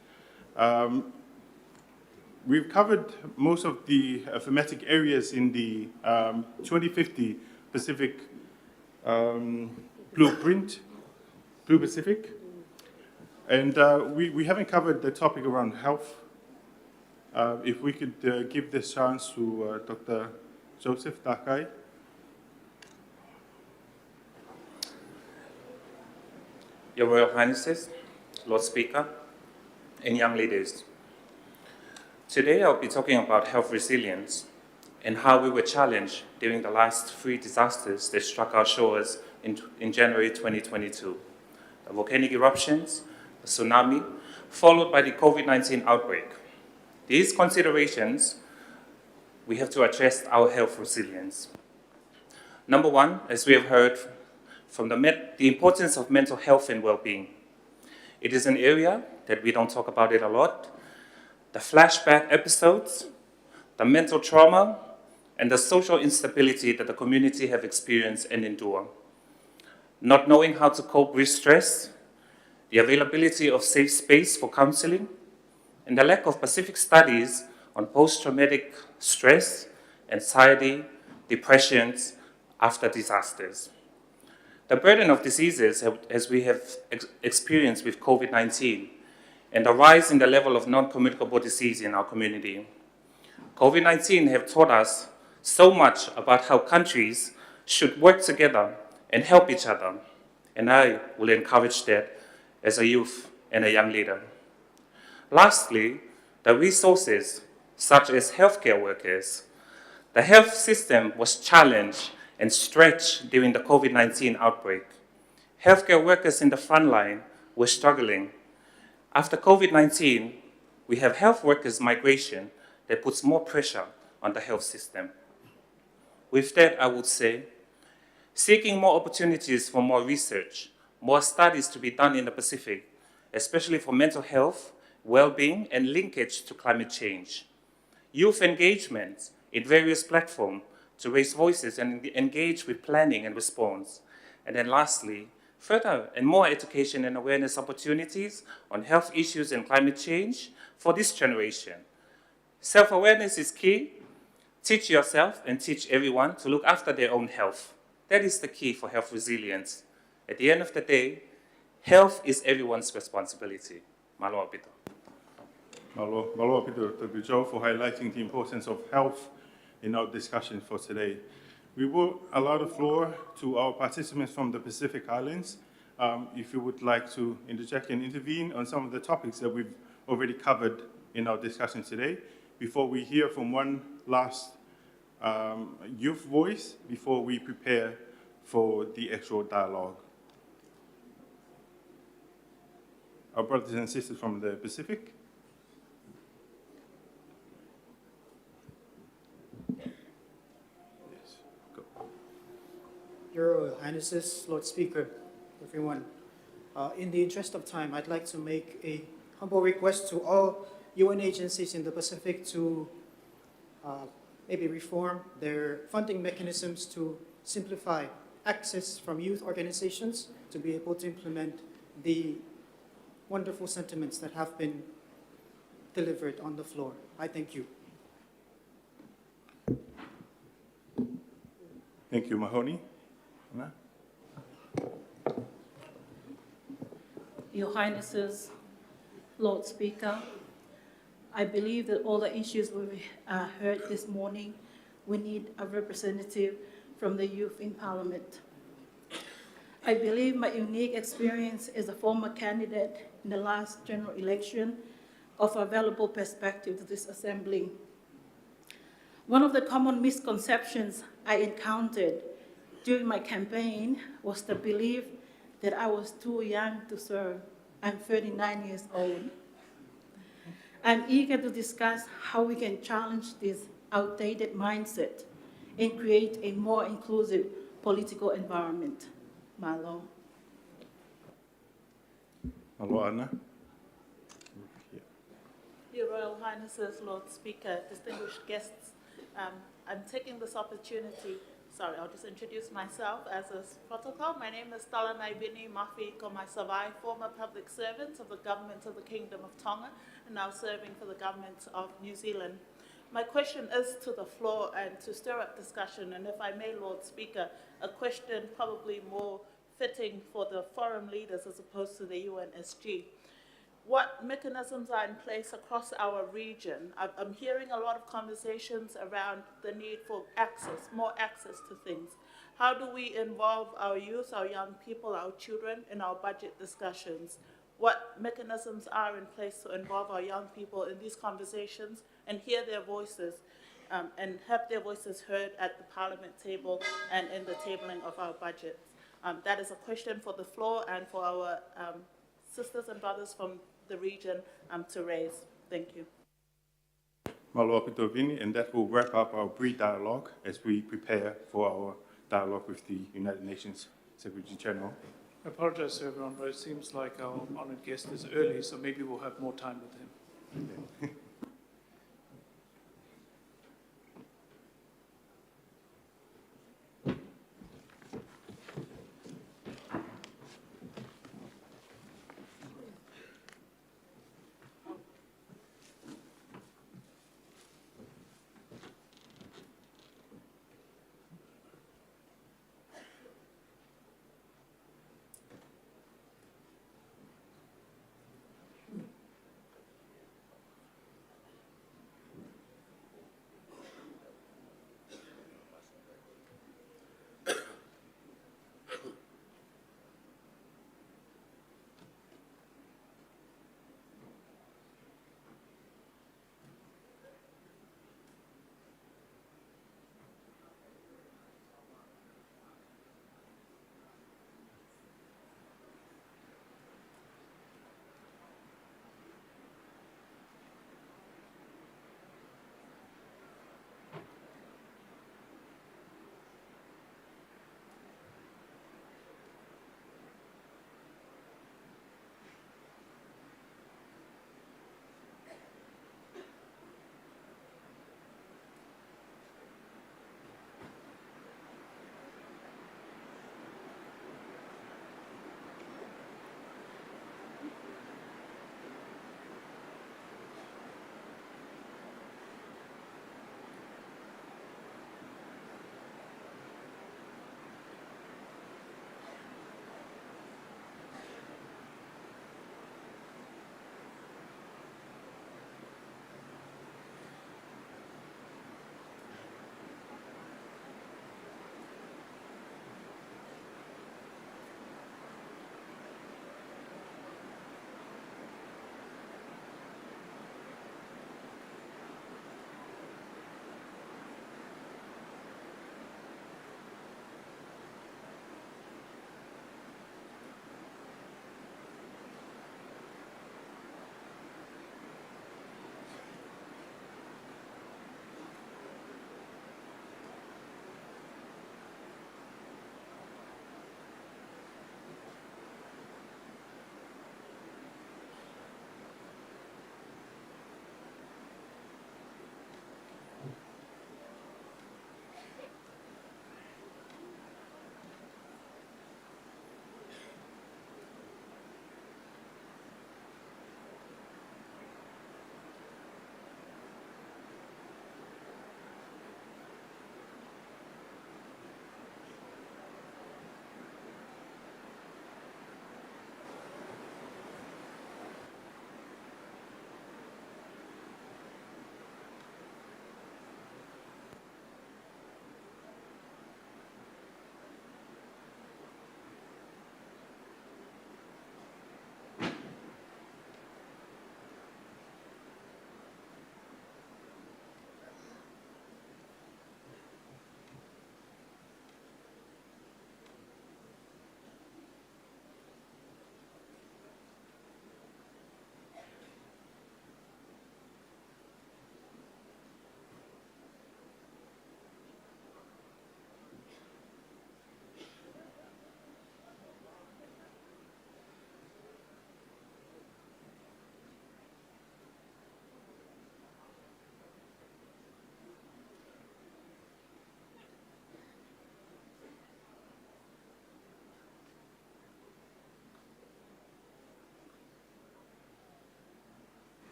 [SPEAKER 2] We've covered most of the thematic areas in the 2050 Pacific Blueprint, Blue Pacific, and we haven't covered the topic around health. If we could give this chance to Dr. Joseph Takai.
[SPEAKER 14] Your Royal Highnesses, Lord Speaker, and young leaders. Today I'll be talking about health resilience and how we were challenged during the last 3 disasters that struck our shores in January 2022. The volcanic eruptions, the tsunami, followed by the COVID-19 outbreak. These considerations, we have to address our health resilience. Number one, as we have heard from the importance of mental health and well-being. It is an area that we don't talk about it a lot. The flashback episodes, the mental trauma, and the social instability that the community have experienced and endure. Not knowing how to cope with stress, the availability of safe space for counseling, and the lack of specific studies on post-traumatic stress, anxiety, depressions after disasters. The burden of diseases, as we have experienced with COVID-19, and the rise in the level of non-communicable disease in our community. COVID-19 have taught us so much about how countries should work together and help each other, and I will encourage that as a youth and a young leader. Lastly, the resources, such as healthcare workers. The health system was challenged and stretched during the COVID-19 outbreak. Healthcare workers in the front line were struggling. After COVID-19, we have health workers migration that puts more pressure on the health system. With that, I would say, seeking more opportunities for more research, more studies to be done in the Pacific, especially for mental health, well-being, and linkage to climate change. Youth engagement in various platforms to raise voices and engage with planning and response. And then lastly, further and more education and awareness opportunities on health issues and climate change for this generation. Self-awareness is key. Teach yourself and teach everyone to look after their own health. That is the key for health resilience. At the end of the day, health is everyone's responsibility. Malo Pito.
[SPEAKER 2] Malo Pito, Dr. Joe, for highlighting the importance of health in our discussion for today. We will allow the floor to our participants from the Pacific Islands. If you would like to interject and intervene on some of the topics that we've already covered in our discussion today, before we hear from one last youth voice before we prepare for the actual dialogue. Our brothers and sisters from the Pacific. Yes, go.
[SPEAKER 5] Your Royal Highnesses, Lord Speaker, everyone, in the interest of time, I'd like to make a humble request to all UN agencies in the Pacific to maybe reform their funding mechanisms to simplify access from youth organizations to be able to implement the wonderful sentiments that have been delivered on the floor. I thank you.
[SPEAKER 2] Thank you, Mahoney. Anna?
[SPEAKER 15] Your Highnesses, Lord Speaker, I believe that all the issues we heard this morning, we need a representative from the youth in Parliament. I believe my unique experience as a former candidate in the last general election offer a valuable perspective to this Assembly. One of the common misconceptions I encountered during my campaign was the belief that I was too young to serve. I'm 39 years old. I'm eager to discuss how we can challenge this outdated mindset and create a more inclusive political environment. Malo.
[SPEAKER 2] Malo, Anna?
[SPEAKER 16] Your Royal Highnesses, Lord Speaker, distinguished guests, I'm taking this opportunity. Sorry, I'll just introduce myself as a protocol. My name is Stella Naibini Mafi Komai, former public servant of the Government of the Kingdom of Tonga, and now serving for the Government of New Zealand. My question is to the floor and to stir up discussion, and if I may, Lord Speaker, a question probably more fitting for the forum leaders as opposed to the UNSG. What mechanisms are in place across our region? I'm hearing a lot of conversations around the need for access, more access to things. How do we involve our youth, our young people, our children in our budget discussions? What mechanisms are in place to involve our young people in these conversations and hear their voices and have their voices heard at the Parliament table and in the tabling of our budgets? That is a question for the floor and for our sisters and brothers from the region to raise. Thank you.
[SPEAKER 2] Malo Apitovini, and that will wrap up our pre-dialogue as we prepare for our dialogue with the United Nations Secretary General.
[SPEAKER 4] I apologize to everyone, but it seems like our honored guest is early, so maybe we'll have more time with him.
[SPEAKER 2] Okay.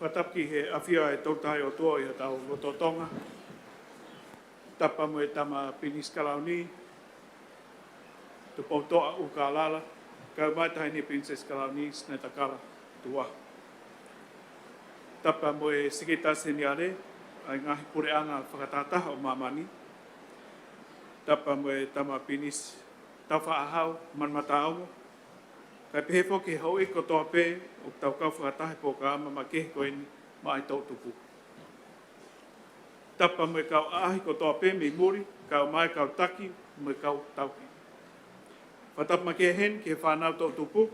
[SPEAKER 4] Whatapki he awhia e tautai o toa i tau Rototonga. Tapa mo e tama pinis kalauni. Tu pautoa u ka lala. Ka mai tai ni Princess Kalauni sne takara tua. Tapa mo e sikita seniare. Ai ngahi pureanga whakatataha o mamani. Tapa mo e tama pinis tawha ahau manmataongo. Kai pehe whoki hau e kotoa pē o tau kau whakatahe pō ka ama ma kehe koe ni ma ai tau tupu. Tapa mo e kau ahi kotoa pē me muri, kau mai kau taki, mo e kau tauki. Whatapa ma kehe hen ke whanau tau tupu,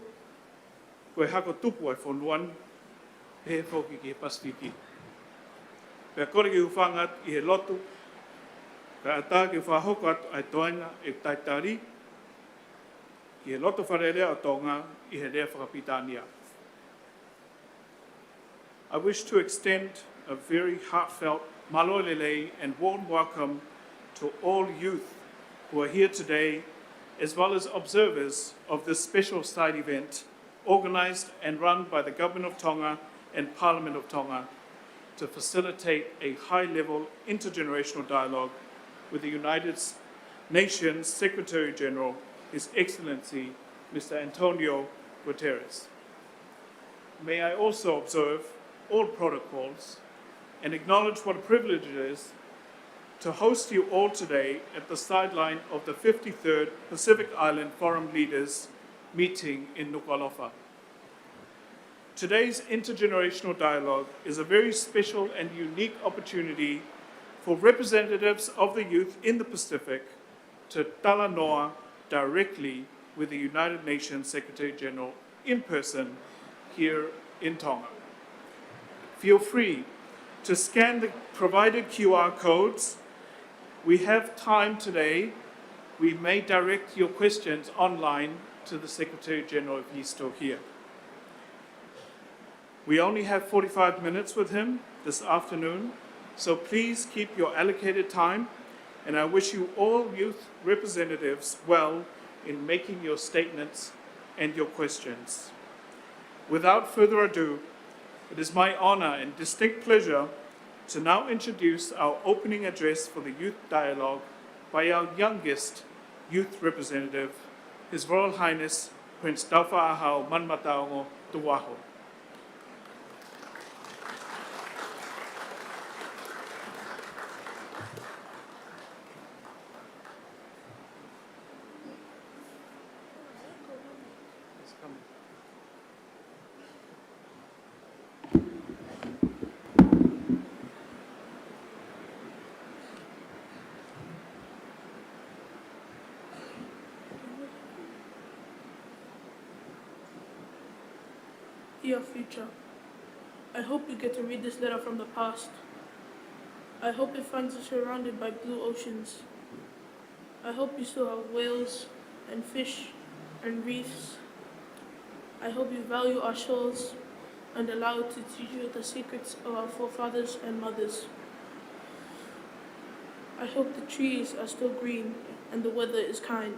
[SPEAKER 4] koe hako tupu ai whonuan, pehe whoki ki he Pasifiki. Pea kore ki uwhangat i he lotu, ka ata ki whahoko atu ai toanga e taitari, ki he loto wharerea o tonga i he rea whakapitania. I wish to extend a very heartfelt malo lelei and warm welcome to all youth who are here today, as well as observers of this special side event organised and run by the Government of Tonga and Parliament of Tonga to facilitate a high-level intergenerational dialogue with the United Nations Secretary-General, His Excellency, Mr. Antonio Guterres. May I also observe all protocols and acknowledge what a privilege it is to host you all today at the sideline of the 53rd Pacific Island Forum Leaders meeting in Nuku'alofa. Today's intergenerational dialogue is a very special and unique opportunity for representatives of the youth in the Pacific to talanoa directly with the United Nations Secretary-General in person here in Tonga. Feel free to scan the provided QR codes. We have time today. We may direct your questions online to the Secretary-General if he's still here. We only have 45 minutes with him this afternoon, so please keep your allocated time, and I wish you all youth representatives well in making your statements and your questions. Without further ado, it is my honor and distinct pleasure to now introduce our opening address for the Youth Dialogue by our youngest youth representative, His Royal Highness Prince Tauwha'ahau Manmataongo Tuaho.
[SPEAKER 7] Dear future, I hope you get to read this letter from the past. I hope it finds you surrounded by blue oceans. I hope you still have whales and fish and reefs. I hope you value our shores and allow it to teach you the secrets of our forefathers and mothers. I hope the trees are still green and the weather is kind,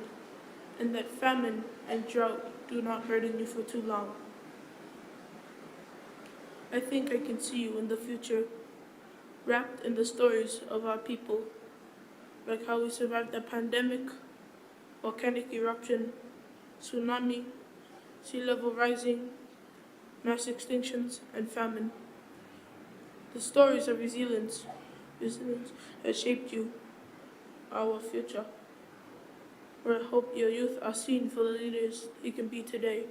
[SPEAKER 7] and that famine and drought do not burden you for too long. I think I can see you in the future, wrapped in the stories of our people, like how we survived the pandemic, volcanic eruption, tsunami, sea level rising, mass extinctions, and famine. The stories of resilience has shaped you, our future. Where I hope your youth are seen for the leaders you can be today,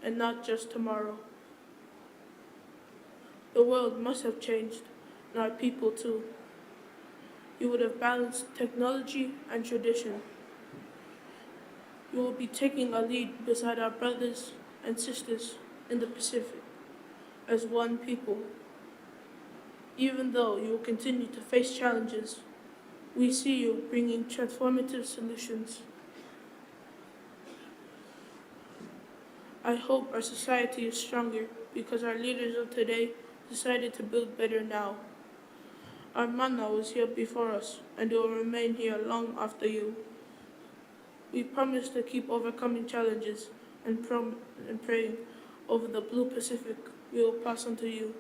[SPEAKER 7] and not just tomorrow. The world must have changed, and our people too. You would have balanced technology and tradition. You will be taking a lead beside our brothers and sisters in the Pacific as one people. Even though you will continue to face challenges, we see you bringing transformative solutions. I hope our society is stronger because our leaders of today decided to build better now. Our mana was here before us, and it will remain here long after you. We promise to keep overcoming challenges
[SPEAKER 17] and praying over the blue Pacific we will pass on to you.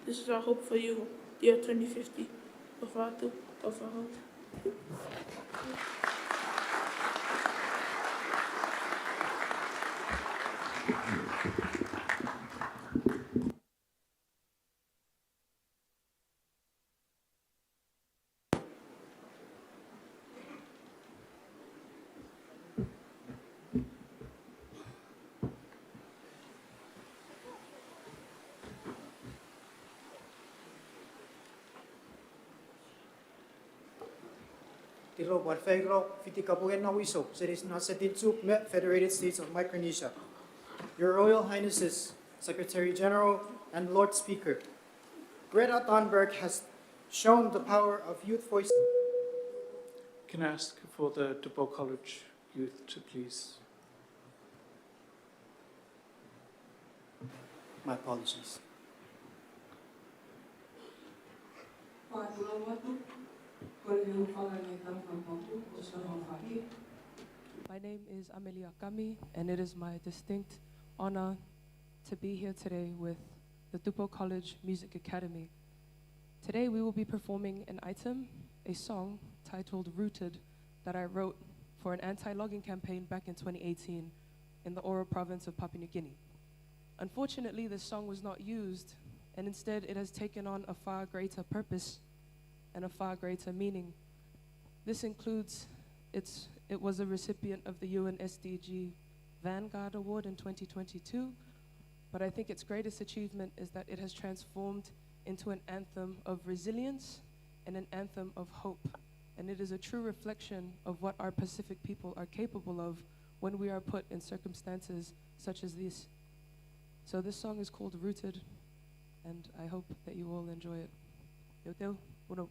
[SPEAKER 17] This is our hope for you, year 2050. Ofatu, Ofaho.
[SPEAKER 5] Tilo Barfegro, Fitikabugan Nawiso, Series Nasatinsu, Met Federated States of Micronesia. Your Royal Highnesses, Secretary General, and Lord Speaker, Greta Thunberg has shown the power of youth voice.
[SPEAKER 4] Can I ask for the DeBow College youth to please?
[SPEAKER 5] My apologies.
[SPEAKER 18] My name is Amelia Kami, and it is my distinct honor to be here today with the Dupo College Music Academy. Today we will be performing an item, a song titled Rooted, that I wrote for an anti-logging campaign back in 2018 in the Oro province of Papua New Guinea. Unfortunately, this song was not used, and instead it has taken on a far greater purpose and a far greater meaning. This includes, it was a recipient of the UN SDG Vanguard Award in 2022, but I think its greatest achievement is that it has transformed into an anthem of resilience and an anthem of hope. And it is a true reflection of what our Pacific people are capable of when we are put in circumstances such as these. So this song is called Rooted, and I hope that you all enjoy it. Yo teo, uno.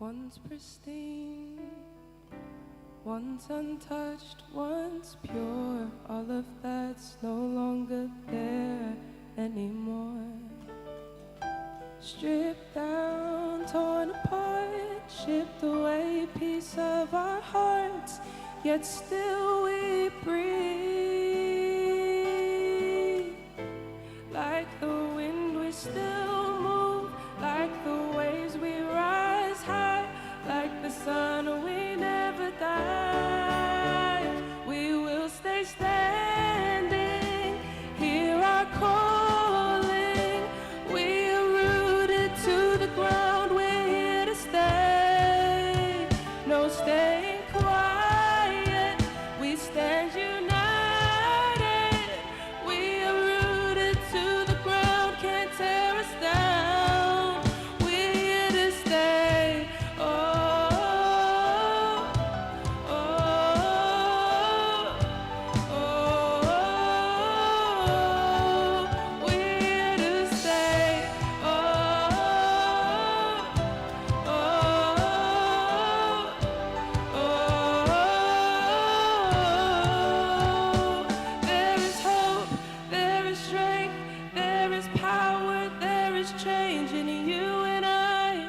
[SPEAKER 18] Once pristine, once untouched, once pure, all of that's no longer there anymore. Stripped down, torn apart, shipped away, piece of our hearts, yet still we breathe. Like the wind we still move, like the waves we rise high, like the sun we never die. We will stay standing, hear our calling. We are rooted to the ground, we're here to stay. No staying quiet, we stand united. We are rooted to the ground, can't tear us down. We're here to stay. Oh, oh, oh, oh, we're here to stay. Oh, oh, there is hope, there is strength, there is power, there is change in you and I,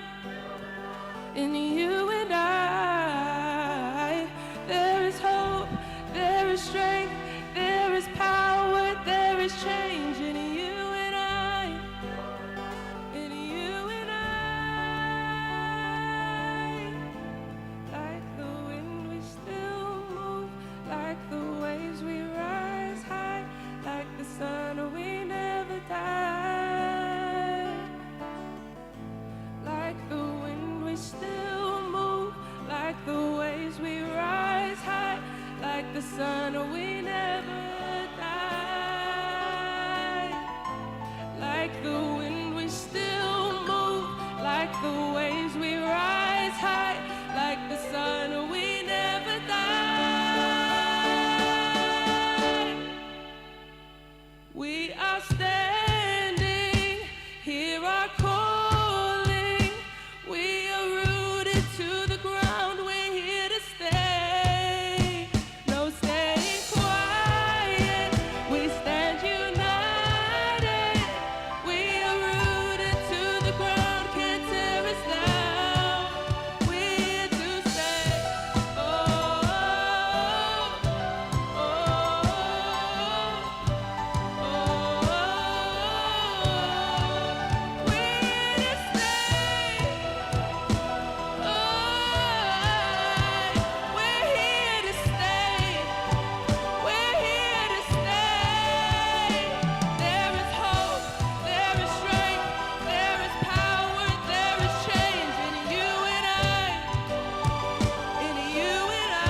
[SPEAKER 18] in you and I. There is hope, there is strength, there is power, there is change in you and I, in you and I. Like the wind we still move, like the waves we rise high, like the sun we never die. Like the wind we still move, like the waves we rise high, like the sun, we never die. Like the wind, we still move. Like the waves, we rise high. Like the sun, we never die. We are standing, hear our calling. We are rooted to the ground, we're here to stay. No staying quiet, we stand united. We are rooted to the ground, can't tear us down. We're here to stay. Oh, oh, oh, oh, we're here to stay. We're here to stay. We're here to stay. There is hope, there is strength, there is power, there is change in you and I. In you and I.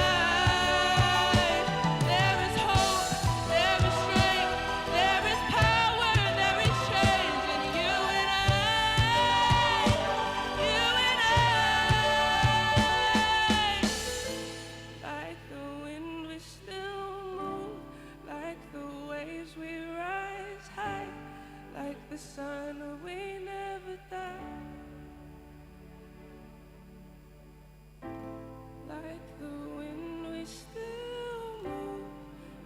[SPEAKER 18] There is hope, there is strength, there is power, there is change in you and I. You and I. Like the wind, we still move. Like the waves, we rise high. Like the sun, we never die. Like the wind, we still move.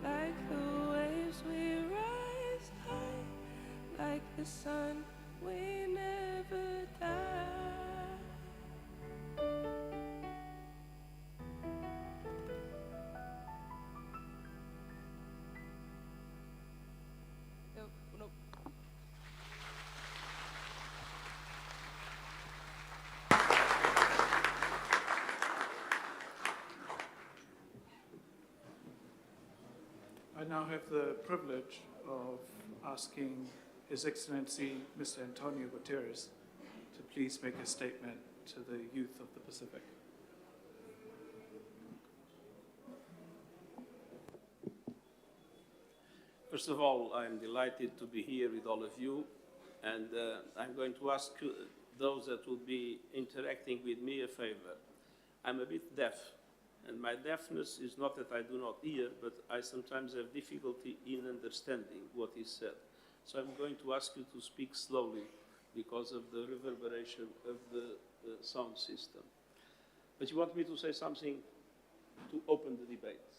[SPEAKER 18] Like the waves, we rise high. Like the sun, we never die. No.
[SPEAKER 4] I now have the privilege of asking His Excellency Mr. Antonio Guterres to please make a statement to the youth of the Pacific.
[SPEAKER 19] First of all, I'm delighted to be here with all of you, and I'm going to ask those that will be interacting with me a favor. I'm a bit deaf, and my deafness is not that I do not hear, but I sometimes have difficulty in understanding what is said. So I'm going to ask you to speak slowly because of the reverberation of the sound system. But you want me to say something to open the debate?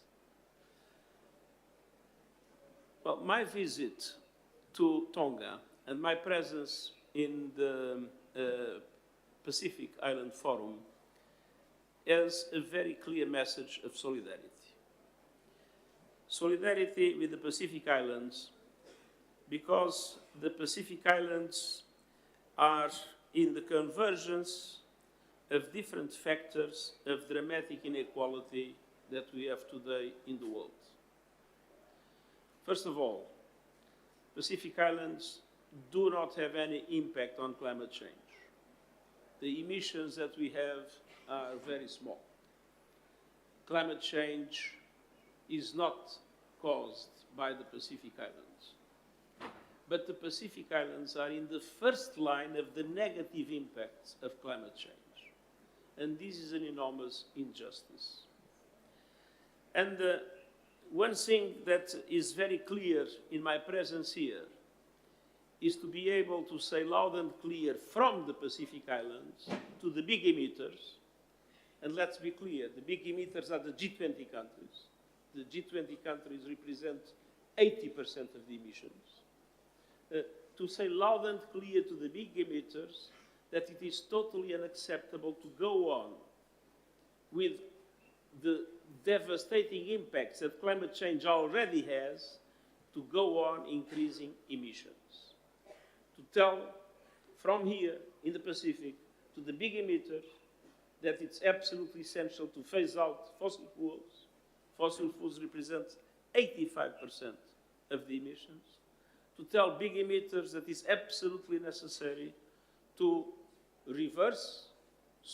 [SPEAKER 19] Well, my visit to Tonga and my presence in the Pacific Island Forum has a very clear message of solidarity. Solidarity with the Pacific Islands, because the Pacific Islands are in the convergence of different factors of dramatic inequality that we have today in the world. First of all, Pacific Islands do not have any impact on climate change. The emissions that we have are very small. Climate change is not caused by the Pacific Islands. But the Pacific Islands are in the first line of the negative impacts of climate change. And this is an enormous injustice. And one thing that is very clear in my presence here is to be able to say loud and clear from the Pacific Islands to the big emitters, and let's be clear, the big emitters are the G20 countries. The G20 countries represent 80% of the emissions. To say loud and clear to the big emitters that it is totally unacceptable to go on with the devastating impacts that climate change already has, to go on increasing emissions. To tell from here in the Pacific to the big emitters that it's absolutely essential to phase out fossil fuels. Fossil fuels represent 85% of the emissions. To tell big emitters that it's absolutely necessary to reverse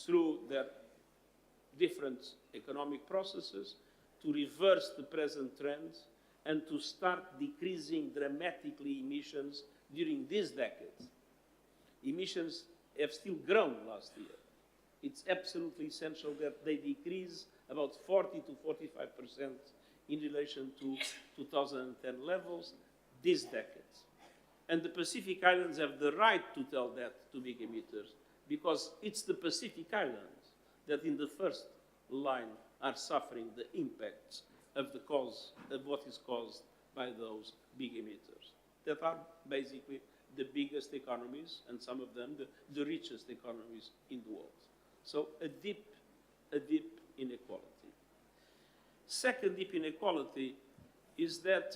[SPEAKER 19] through their different economic processes to reverse the present trends and to start decreasing dramatically emissions during this decade. Emissions have still grown last year. It's absolutely essential that they decrease about 40 to 45% in relation to 2010 levels this decade. And the Pacific Islands have the right to tell that to big emitters, because it's the Pacific Islands that in the first line are suffering the impacts of what is caused by those big emitters that are basically the biggest economies, and some of them the richest economies in the world. So a deep inequality. Second deep inequality is that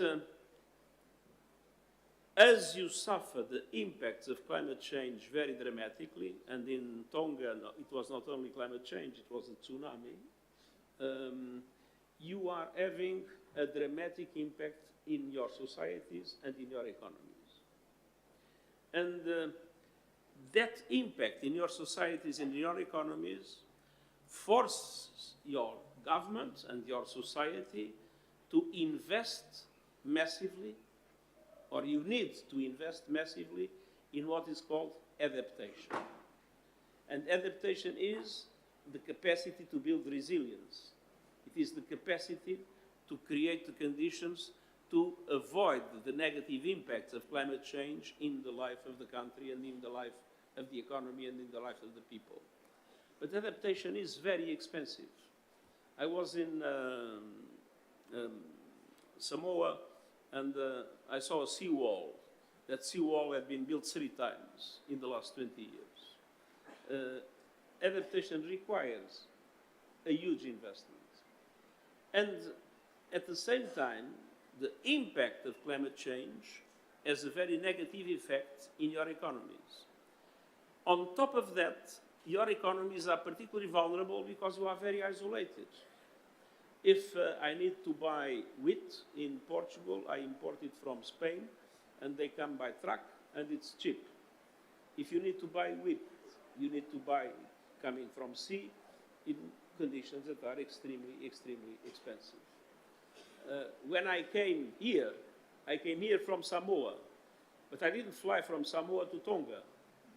[SPEAKER 19] as you suffer the impacts of climate change very dramatically, and in Tonga it was not only climate change, it was a tsunami, you are having a dramatic impact in your societies and in your economies. And that impact in your societies and in your economies forces your government and your society to invest massively, or you need to invest massively in what is called adaptation. And adaptation is the capacity to build resilience. It is the capacity to create the conditions to avoid the negative impacts of climate change in the life of the country and in the life of the economy and in the life of the people. But adaptation is very expensive. I was in Samoa, and I saw a seawall. That seawall had been built 3 times in the last 20 years. Adaptation requires a huge investment. And at the same time, the impact of climate change has a very negative effect in your economies. On top of that, your economies are particularly vulnerable because you are very isolated. If I need to buy wheat in Portugal, I import it from Spain, and they come by truck, and it's cheap. If you need to buy wheat, you need to buy coming from sea in conditions that are extremely, extremely expensive. When I came here from Samoa, but I didn't fly from Samoa to Tonga.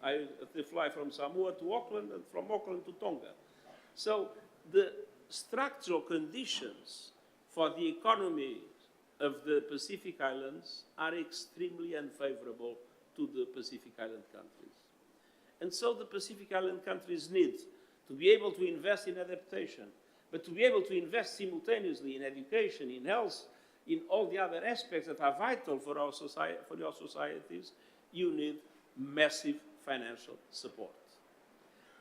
[SPEAKER 19] I fly from Samoa to Auckland and from Auckland to Tonga. So the structural conditions for the economy of the Pacific Islands are extremely unfavorable to the Pacific Island countries. And so the Pacific Island countries need to be able to invest in adaptation, but to be able to invest simultaneously in education, in health, in all the other aspects that are vital for our society, for your societies, you need massive financial support.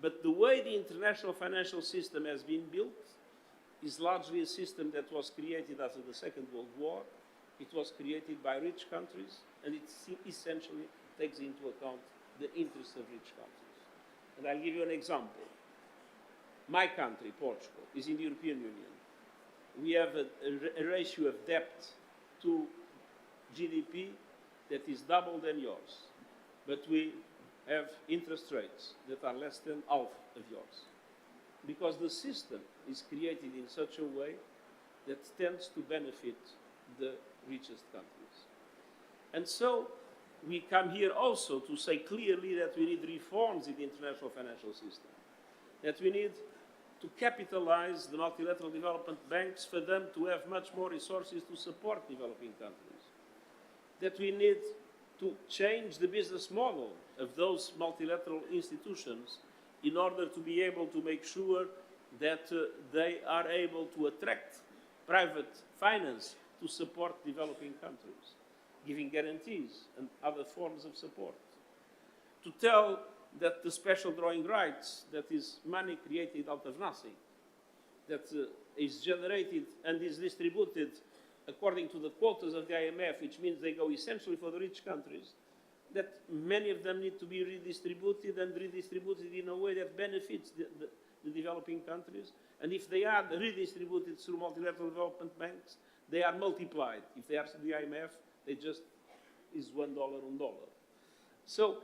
[SPEAKER 19] But the way the international financial system has been built is largely a system that was created after the Second World War. It was created by rich countries, and it essentially takes into account the interests of rich countries. And I'll give you an example. My country, Portugal, is in the European Union. We have a ratio of debt to GDP that is double than yours, but we have interest rates that are less than half of yours, because the system is created in such a way that tends to benefit the richest countries. And so we come here also to say clearly that we need reforms in the international financial system, that we need to capitalize the multilateral development banks for them to have much more resources to support developing countries, that we need to change the business model of those multilateral institutions in order to be able to make sure that they are able to attract private finance to support developing countries, giving guarantees and other forms of support. To tell that the special drawing rights, that is money created out of nothing, that is generated and is distributed according to the quotas of the IMF, which means they go essentially for the rich countries, that many of them need to be redistributed and redistributed in a way that benefits the developing countries. And if they are redistributed through multilateral development banks, they are multiplied. If they are through the IMF, they just is $1 on dollar. So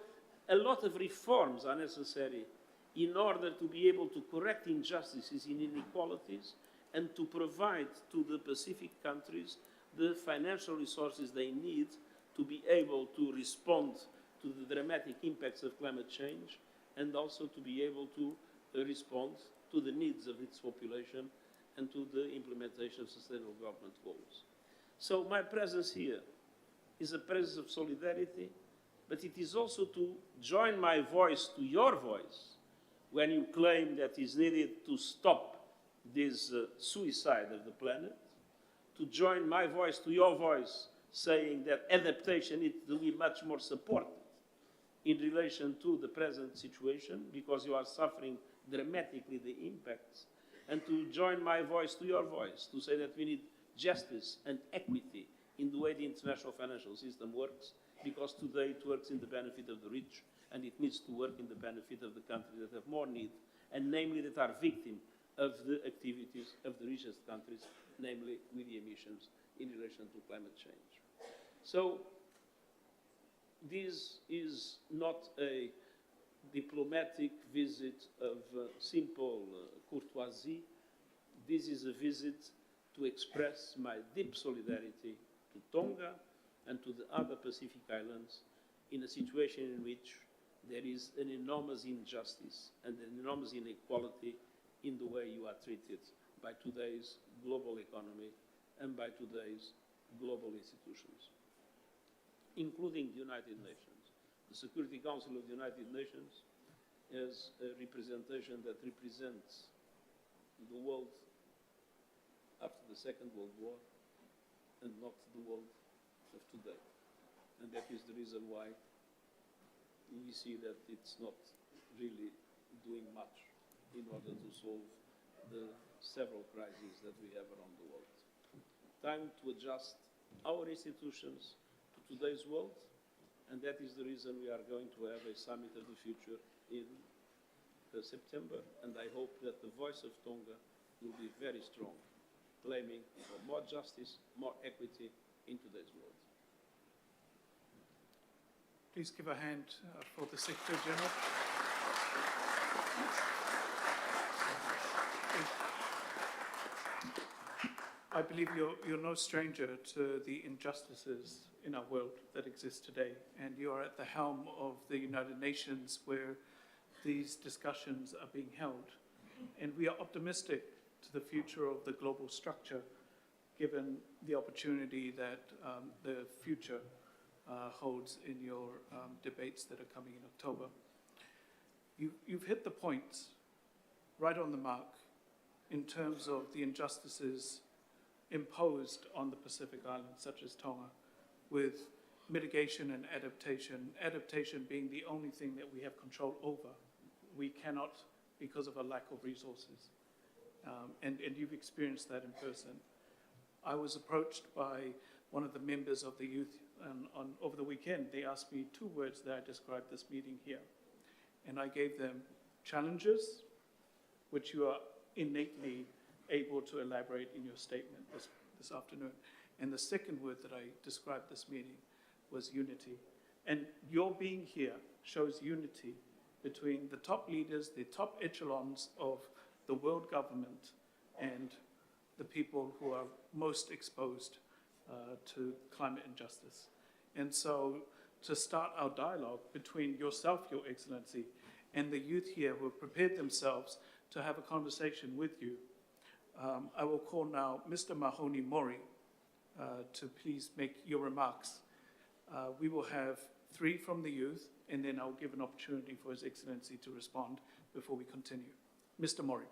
[SPEAKER 19] a lot of reforms are necessary in order to be able to correct injustices and inequalities and to provide to the Pacific countries the financial resources they need to be able to respond to the dramatic impacts of climate change and also to be able to respond to the needs of its population and to the implementation of sustainable development goals. So my presence here is a presence of solidarity, but it is also to join my voice to your voice when you claim that it is needed to stop this suicide of the planet, to join my voice to your voice saying that adaptation needs to be much more supported in relation to the present situation because you are suffering dramatically the impacts, and to join my voice to your voice to say that we need justice and equity in the way the international financial system works, because today it works in the benefit of the rich and it needs to work in the benefit of the countries that have more need, and namely that are victims of the activities of the richest countries, namely with the emissions in relation to climate change. So this is not a diplomatic visit of simple courtoisie. This is a visit to express my deep solidarity to Tonga and to the other Pacific islands in a situation in which there is an enormous injustice and an enormous inequality in the way you are treated by today's global economy and by today's global institutions, including the United Nations. The Security Council of the United Nations is a representation that represents the world after the Second World War and not the world of today. And that is the reason why we see that it's not really doing much in order to solve the several crises that we have around the world. Time to adjust our institutions to today's world, and that is the reason we are going to have a summit of the future in September, and I hope that the voice of Tonga will be very strong, claiming for more justice, more equity in today's world.
[SPEAKER 4] Please give a hand for the Secretary General. I believe you're no stranger to the injustices in our world that exist today, and you are at the helm of the United Nations where these discussions are being held. And we are optimistic to the future of the global structure, given the opportunity that the future holds in your debates that are coming in October. You've hit the points right on the mark in terms of the injustices imposed on the Pacific Islands, such as Tonga, with mitigation and adaptation being the only thing that we have control over. We cannot, because of a lack of resources. And you've experienced that in person. I was approached by one of the members of the youth over the weekend. They asked me 2 words that I described this meeting here. And I gave them challenges, which you are innately able to elaborate in your statement this afternoon. And the second word that I described this meeting was unity. And your being here shows unity between the top leaders, the top echelons of the world government and the people who are most exposed to climate injustice. And so to start our dialogue between yourself, Your Excellency, and the youth here who have prepared themselves to have a conversation with you, I will call now Mr. Mahoney Mori to please make your remarks. We will have 3 from the youth, and then I'll give an opportunity for His Excellency to respond before we continue. Mr. Mori.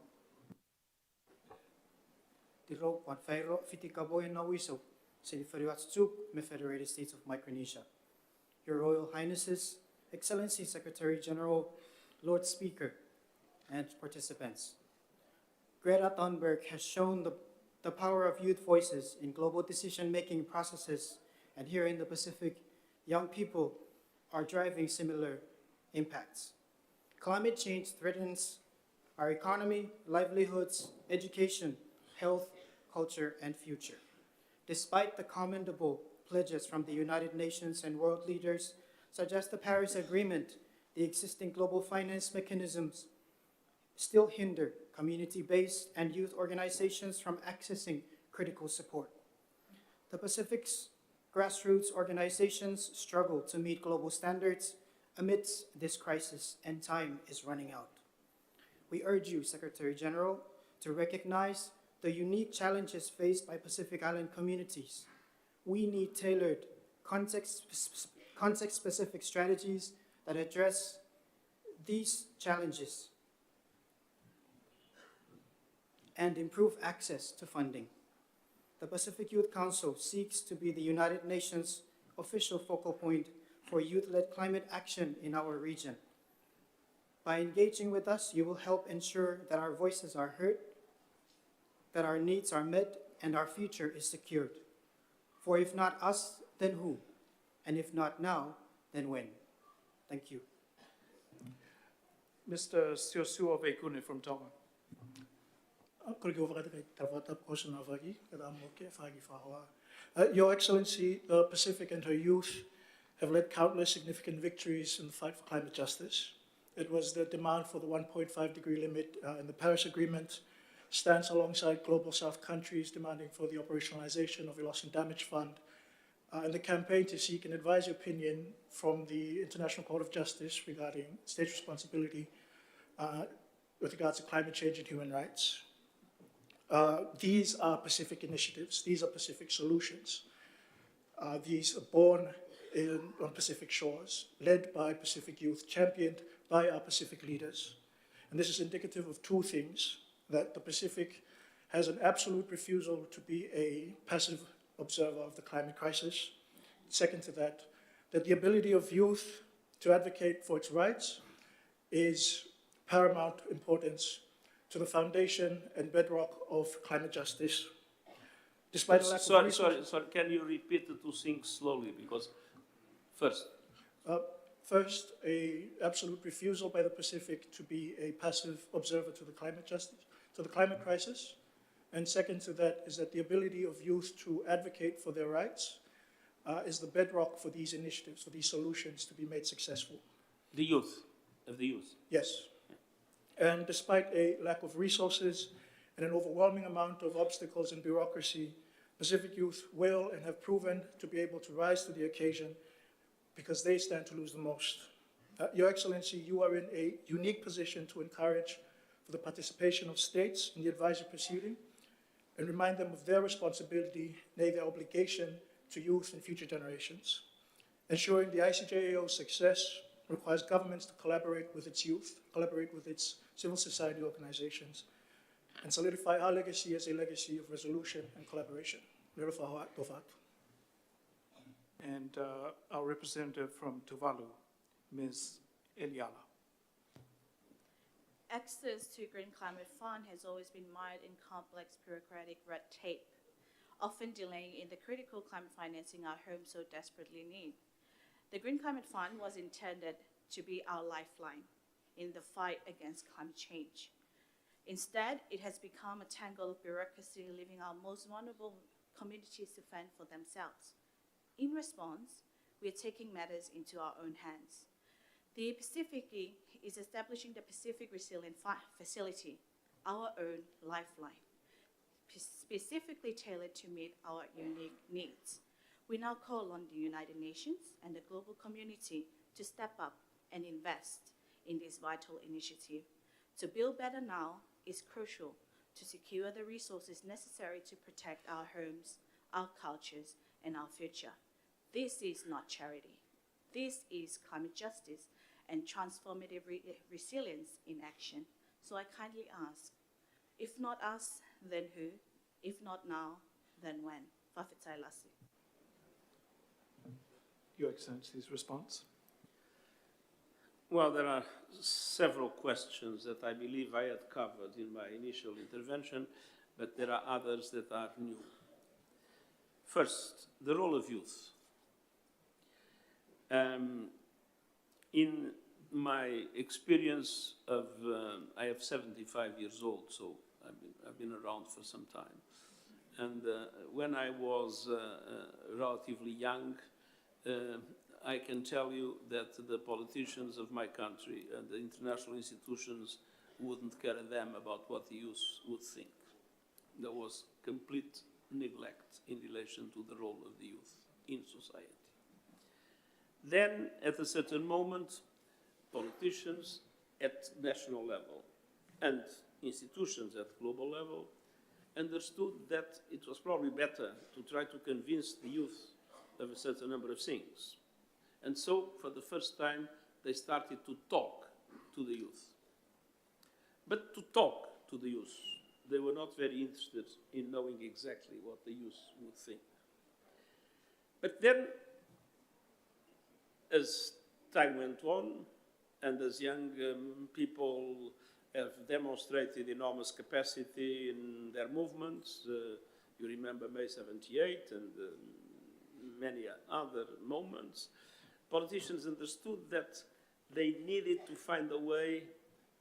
[SPEAKER 5] Tiro Panfairo Fitikaboy Nawiso, Silifariwatsuk, me Federated States of Micronesia. Your Royal Highnesses, Excellency Secretary General, Lord Speaker, and participants. Greta Thunberg has shown the power of youth voices in global decision-making processes, and here in the Pacific, young people are driving similar impacts. Climate change threatens our economy, livelihoods, education, health, culture, and future. Despite the commendable pledges from the United Nations and world leaders, such as the Paris Agreement, the existing global finance mechanisms still hinder community-based, and youth organizations from accessing critical support. The Pacific's grassroots organizations struggle to meet global standards amidst this crisis, and time is running out. We urge you, Secretary General, to recognize the unique challenges faced by Pacific Island communities. We need tailored, context-specific strategies that address these challenges and improve access to funding. The Pacific Youth Council seeks to be the United Nations official focal point for youth-led climate action in our region. By engaging with us, you will help ensure that our voices are heard, that our needs are met, and our future is secured. For if not us, then who? And if not now, then when? Thank you.
[SPEAKER 4] Mr. Siosua Veikune from Tonga.
[SPEAKER 10] Your Excellency, the Pacific and her youth have led countless significant victories in the fight for climate justice. It was the demand for the 1.5-degree limit in the Paris Agreement, stands alongside Global South countries demanding for the operationalization of a loss and damage fund, and the campaign to seek an advisory opinion from the International Court of Justice regarding state responsibility with regards to climate change and human rights. These are Pacific initiatives. These are Pacific solutions. These are born on Pacific shores, led by Pacific youth, championed by our Pacific leaders. And this is indicative of two things: that the Pacific has an absolute refusal to be a passive observer of the climate crisis. Second to that, that the ability of youth to advocate for its rights is paramount importance to the foundation and bedrock of climate justice. Despite a lack of resources...
[SPEAKER 19] Sorry, can you repeat the two things slowly? Because first...
[SPEAKER 10] First, an absolute refusal by the Pacific to be a passive observer to the climate justice, to the climate crisis. And second to that is that the ability of youth to advocate for their rights is the bedrock for these initiatives, for these solutions to be made successful.
[SPEAKER 19] The youth, of the youth?
[SPEAKER 10] Yes. And despite a lack of resources and an overwhelming amount of obstacles and bureaucracy, Pacific youth will and have proven to be able to rise to the occasion because they stand to lose the most. Your Excellency, you are in a unique position to encourage for the participation of states in the advisory proceeding and remind them of their responsibility, nay, their obligation to youth and future generations. Ensuring the ICJAO's success requires governments to collaborate with its youth, collaborate with its civil society organizations, and solidify our legacy as a legacy of resolution and collaboration.
[SPEAKER 4] And our representative from Tuvalu, Ms. Eliala.
[SPEAKER 20] Access to Green Climate Fund has always been mired in complex bureaucratic red tape, often delaying in the critical climate financing our homes so desperately need. The Green Climate Fund was intended to be our lifeline in the fight against climate change. Instead, it has become a tangle of bureaucracy, leaving our most vulnerable communities to fend for themselves. In response, we are taking matters into our own hands. The Pacific is establishing the Pacific Resilient Facility, our own lifeline, specifically tailored to meet our unique needs. We now call on the United Nations and the global community to step up and invest in this vital initiative. To build better now is crucial to secure the resources necessary to protect our homes, our cultures, and our future. This is not charity. This is climate justice and transformative resilience in action. So I kindly ask, if not us, then who? If not now, then when? Whawhetai lasi.
[SPEAKER 4] Your Excellency's response.
[SPEAKER 19] Well, there are several questions that I believe I had covered in my initial intervention, but there are others that are new. First, the role of youth. In my experience of, I have 75 years old, so I've been around for some time. And when I was relatively young, I can tell you that the politicians of my country and the international institutions wouldn't care a damn about what the youth would think. There was complete neglect in relation to the role of the youth in society. Then, at a certain moment, politicians at national level and institutions at global level understood that it was probably better to try to convince the youth of a certain number of things. And so, for the first time, they started to talk to the youth. But to talk to the youth, they were not very interested in knowing exactly what the youth would think. But then, as time went on, and as young people have demonstrated enormous capacity in their movements, you remember May 78 and many other moments, politicians understood that they needed to find a way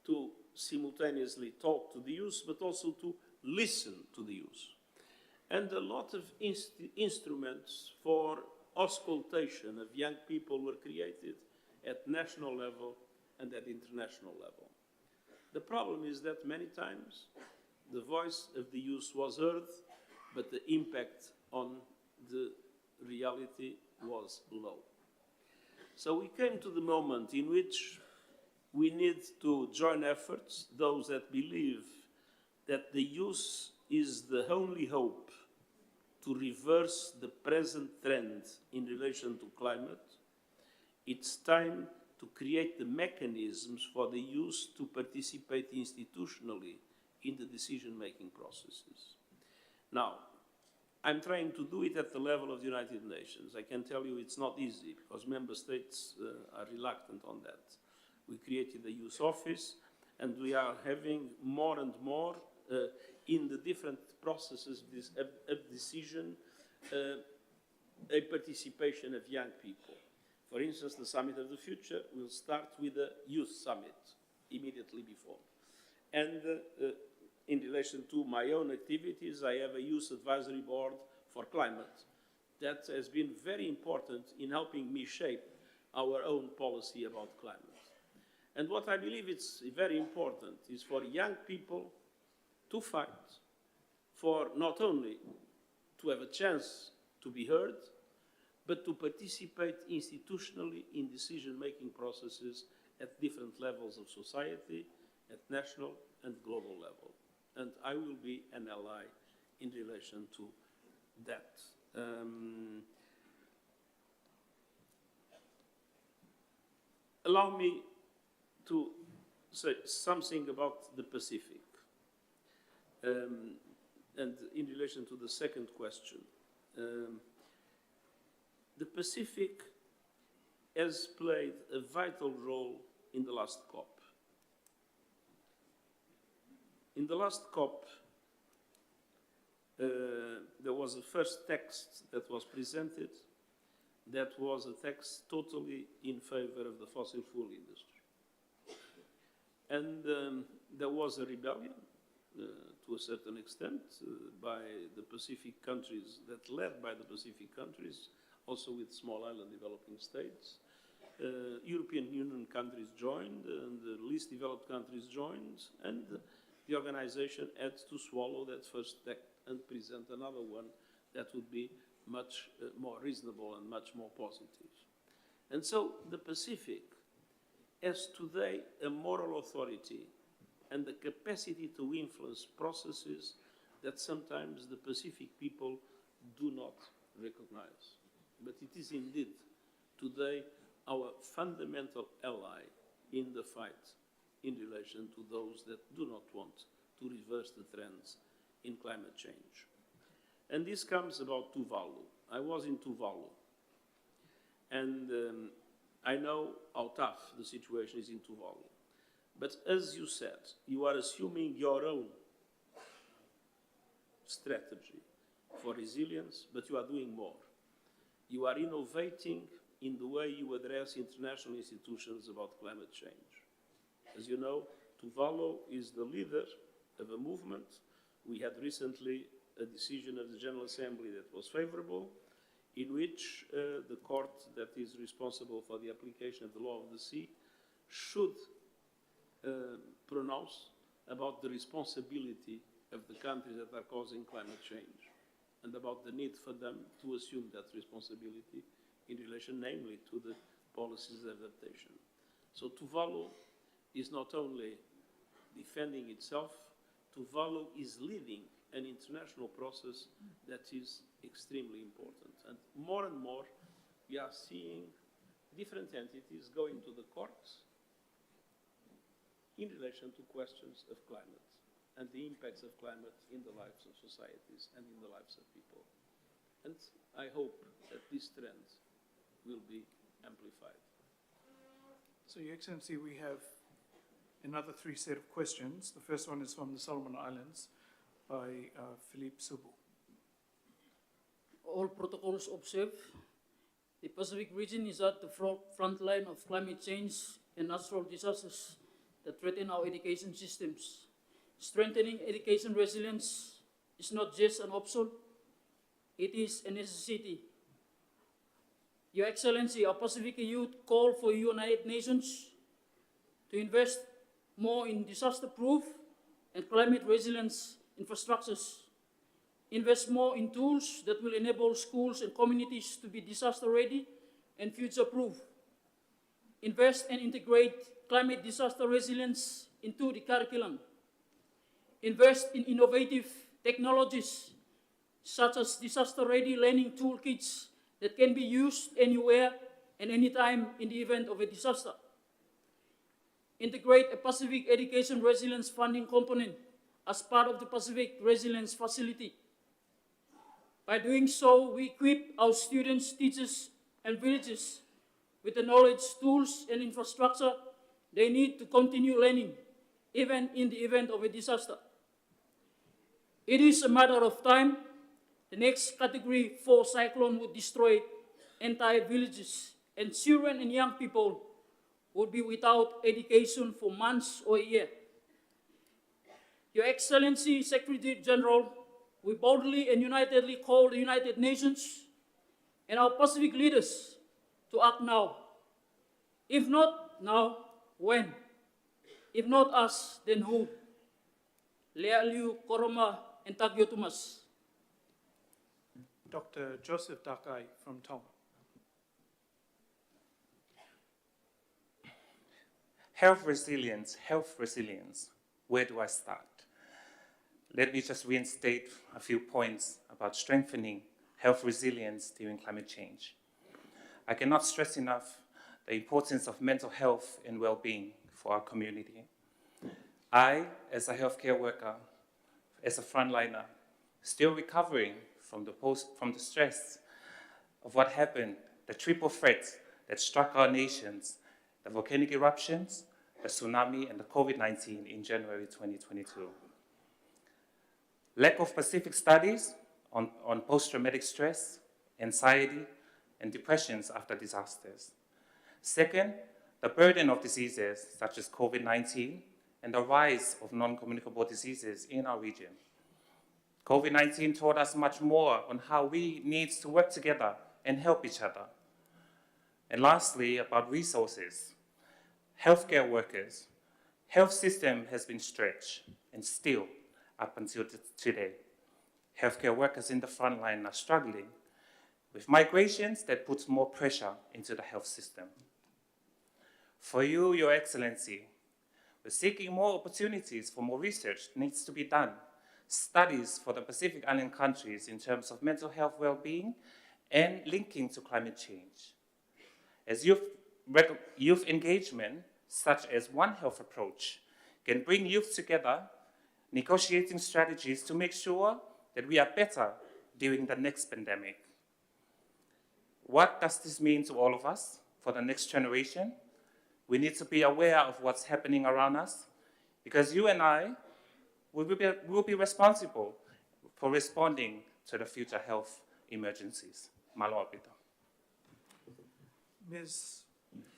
[SPEAKER 19] to simultaneously talk to the youth, but also to listen to the youth. And a lot of instruments for auscultation of young people were created at national level and at international level. The problem is that many times the voice of the youth was heard, but the impact on the reality was low. So we came to the moment in which we need to join efforts, those that believe that the youth is the only hope to reverse the present trend in relation to climate. It's time to create the mechanisms for the youth to participate institutionally in the decision-making processes. Now, I'm trying to do it at the level of the United Nations. I can tell you it's not easy because member states are reluctant on that. We created a youth office and we are having more and more in the different processes of decision a participation of young people. For instance, the Summit of the Future will start with a youth summit immediately before. And in relation to my own activities, I have a youth advisory board for climate that has been very important in helping me shape our own policy about climate. And what I believe is very important is for young people to fight for not only to have a chance to be heard, but to participate institutionally in decision-making processes at different levels of society, at national and global level. And I will be an ally in relation to that. Allow me to say something about the Pacific. And in relation to the second question, the Pacific has played a vital role in the last COP. In the last COP, there was a first text that was presented that was a text totally in favor of the fossil fuel industry. And there was a rebellion to a certain extent by the Pacific countries, led by the Pacific countries, also with small island developing states. European Union countries joined, and the least developed countries joined, and the organization had to swallow that first text and present another one that would be much more reasonable and much more positive. And so the Pacific has today a moral authority and the capacity to influence processes that sometimes the Pacific people do not recognize. But it is indeed today our fundamental ally in the fight in relation to those that do not want to reverse the trends in climate change. And this comes about Tuvalu. I was in Tuvalu, and I know how tough the situation is in Tuvalu. But as you said, you are assuming your own strategy for resilience, but you are doing more. You are innovating in the way you address international institutions about climate change. As you know, Tuvalu is the leader of a movement. We had recently a decision of the General Assembly that was favorable, in which the court that is responsible for the application of the law of the sea should pronounce about the responsibility of the countries that are causing climate change and about the need for them to assume that responsibility in relation, namely, to the policies of adaptation. So Tuvalu is not only defending itself, Tuvalu is leading an international process that is extremely important. And more, we are seeing different entities going to the courts in relation to questions of climate and the impacts of climate in the lives of societies and in the lives of people. And I hope that this trend will be amplified.
[SPEAKER 4] So, Your Excellency, we have another 3 set of questions. The first one is from the Solomon Islands by Philippe Subu.
[SPEAKER 21] All protocols observed. The Pacific region is at the front line of climate change and natural disasters that threaten our education systems. Strengthening education resilience is not just an option, it is a necessity. Your Excellency, our Pacific youth call for United Nations to invest more in disaster-proof and climate resilience infrastructures. Invest more in tools that will enable schools and communities to be disaster-ready and future-proof. Invest and integrate climate disaster resilience into the curriculum. Invest in innovative technologies such as disaster-ready learning toolkits that can be used anywhere and anytime in the event of a disaster. Integrate a Pacific Education Resilience Funding component as part of the Pacific Resilience Facility. By doing so, we equip our students, teachers, and villages with the knowledge, tools, and infrastructure they need to continue learning, even in the event of a disaster. It is a matter of time. The next Category 4 cyclone would destroy entire villages, and children and young people would be without education for months or a year. Your Excellency, Secretary General, we boldly and unitedly call the United Nations and our Pacific leaders to act now. If not now, when? If not us, then who? Lealiu, Koroma, and Tagyo Tumas.
[SPEAKER 4] Dr. Joseph Dakai from Tonga.
[SPEAKER 14] Health resilience. Where do I start? Let me just reinstate a few points about strengthening health resilience during climate change. I cannot stress enough the importance of mental health and well-being for our community. I, as a healthcare worker, as a frontliner, still recovering from the stress of what happened, the triple threat that struck our nations, the volcanic eruptions, the tsunami, and the COVID-19 in January 2022. Lack of specific studies on post-traumatic stress, anxiety, and depressions after disasters. Second, the burden of diseases such as COVID-19 and the rise of non-communicable diseases in our region. COVID-19 taught us much more on how we need to work together and help each other. And lastly, about resources. Healthcare workers. Health system has been stretched, and still, up until today, healthcare workers in the front line are struggling with migrations that puts more pressure into the health system. For you, Your Excellency, we're seeking more opportunities for more research needs to be done. Studies for the Pacific Island countries in terms of mental health well-being and linking to climate change. As youth engagement, such as One Health approach, can bring youth together, negotiating strategies to make sure that we are better during the next pandemic. What does this mean to all of us for the next generation? We need to be aware of what's happening around us, because you and I will be responsible for responding to the future health emergencies. Malo apito.
[SPEAKER 4] Ms.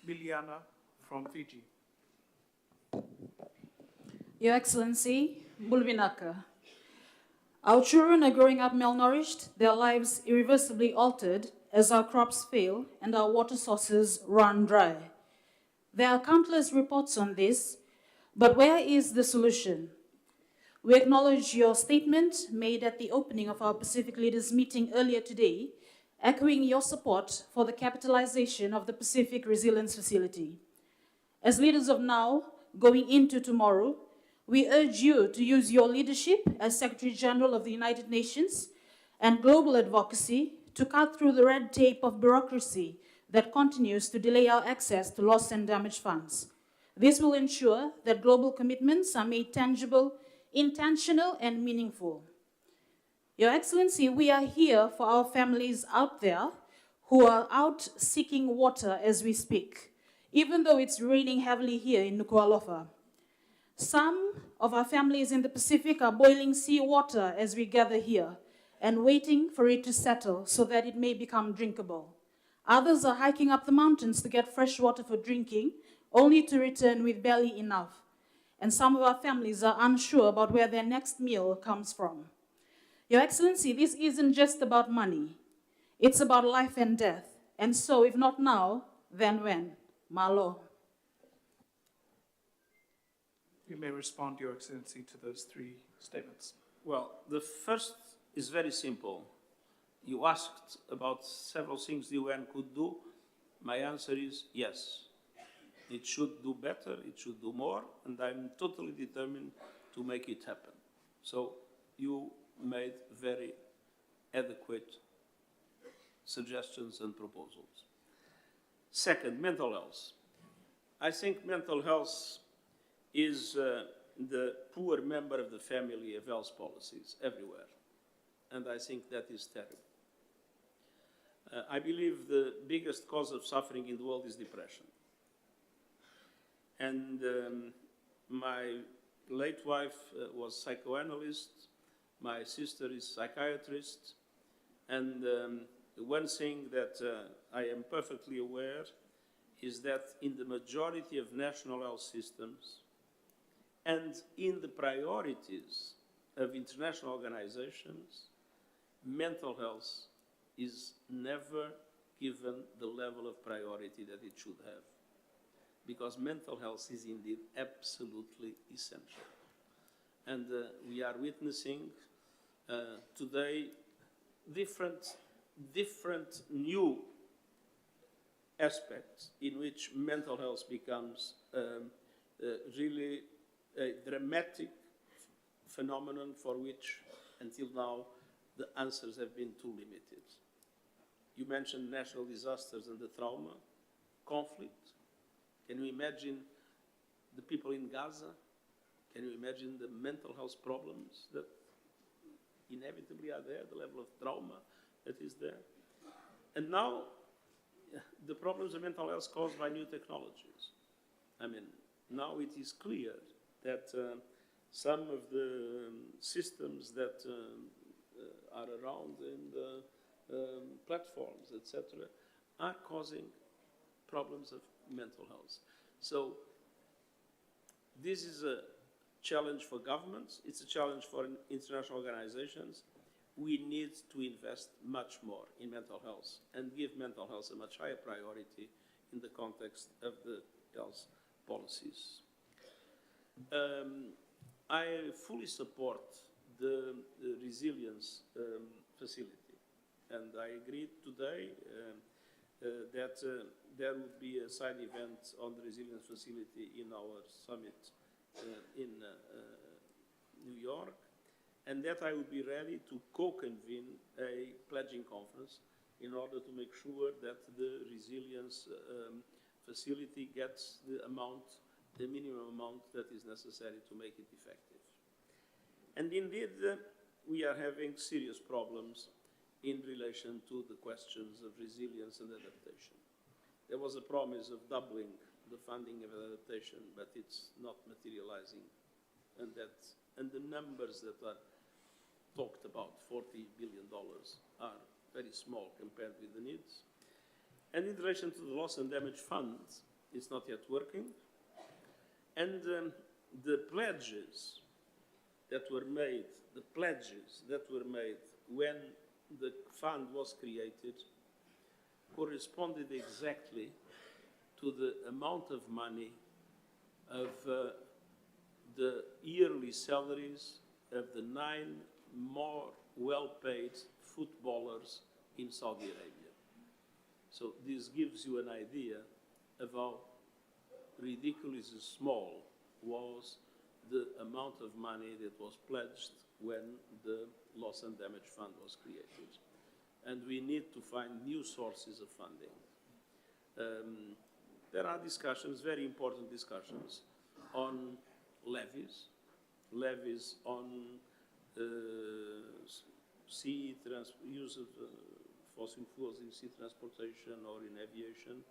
[SPEAKER 4] Miliana from Fiji.
[SPEAKER 22] Your Excellency, Bulvinaka, our children are growing up malnourished, their lives irreversibly altered as our crops fail and our water sources run dry. There are countless reports on this, But where is the solution? We acknowledge your statement made at the opening of our Pacific Leaders meeting earlier today, echoing your support for the capitalization of the Pacific Resilience Facility. As leaders of now, going into tomorrow, we urge you to use your leadership as Secretary General of the United Nations and global advocacy to cut through the red tape of bureaucracy that continues to delay our access to loss and damage funds. This will ensure that global commitments are made tangible, intentional, and meaningful. Your Excellency, we are here for our families out there who are out seeking water as we speak, even though it's raining heavily here in Nuku'alofa. Some of our families in the Pacific are boiling seawater as we gather here and waiting for it to settle so that it may become drinkable. Others are hiking up the mountains to get fresh water for drinking, only to return with barely enough. And some of our families are unsure about where their next meal comes from. Your Excellency, this isn't just about money. It's about life and death. And so, if not now, then when? Malo.
[SPEAKER 4] You may respond, Your Excellency, to those three statements.
[SPEAKER 19] Well, the first is very simple. You asked about several things the UN could do. My answer is yes. It should do better, it should do more, and I'm totally determined to make it happen. So you made very adequate suggestions and proposals. Second, mental health. I think mental health is the poor member of the family of health policies everywhere. And I think that is terrible. I believe the biggest cause of suffering in the world is depression. And my late wife was psychoanalyst, my sister is psychiatrist, and one thing that I am perfectly aware is that in the majority of national health systems and in the priorities of international organizations, mental health is never given the level of priority that it should have, because mental health is indeed absolutely essential. And we are witnessing today different new aspects in which mental health becomes really a dramatic phenomenon for which, until now, the answers have been too limited. You mentioned natural disasters and the trauma, conflict. Can you imagine the people in Gaza? Can you imagine the mental health problems that inevitably are there, the level of trauma that is there? And now, the problems of mental health caused by new technologies. I mean, now it is clear that some of the systems that are around in the platforms, etc., are causing problems of mental health. So this is a challenge for governments, it's a challenge for international organizations. We need to invest much more in mental health and give mental health a much higher priority in the context of the health policies. I fully support the resilience facility, and I agreed today that there would be a side event on the resilience facility in our summit in New York, and that I would be ready to co-convene a pledging conference in order to make sure that the resilience facility gets the minimum amount that is necessary to make it effective. And indeed, we are having serious problems in relation to the questions of resilience and adaptation. There was a promise of doubling the funding of adaptation, but it's not materializing. And the numbers that are talked about, $40 billion, are very small compared with the needs. And in relation to the loss and damage funds, it's not yet working. And the pledges that were made, when the fund was created corresponded exactly to the amount of money of the yearly salaries of the 9 more well-paid footballers in Saudi Arabia. So this gives you an idea of how ridiculously small was the amount of money that was pledged when the Loss and Damage Fund was created. And we need to find new sources of funding. There are discussions, very important discussions, on levies on use of fossil fuels in sea transportation or in aviation,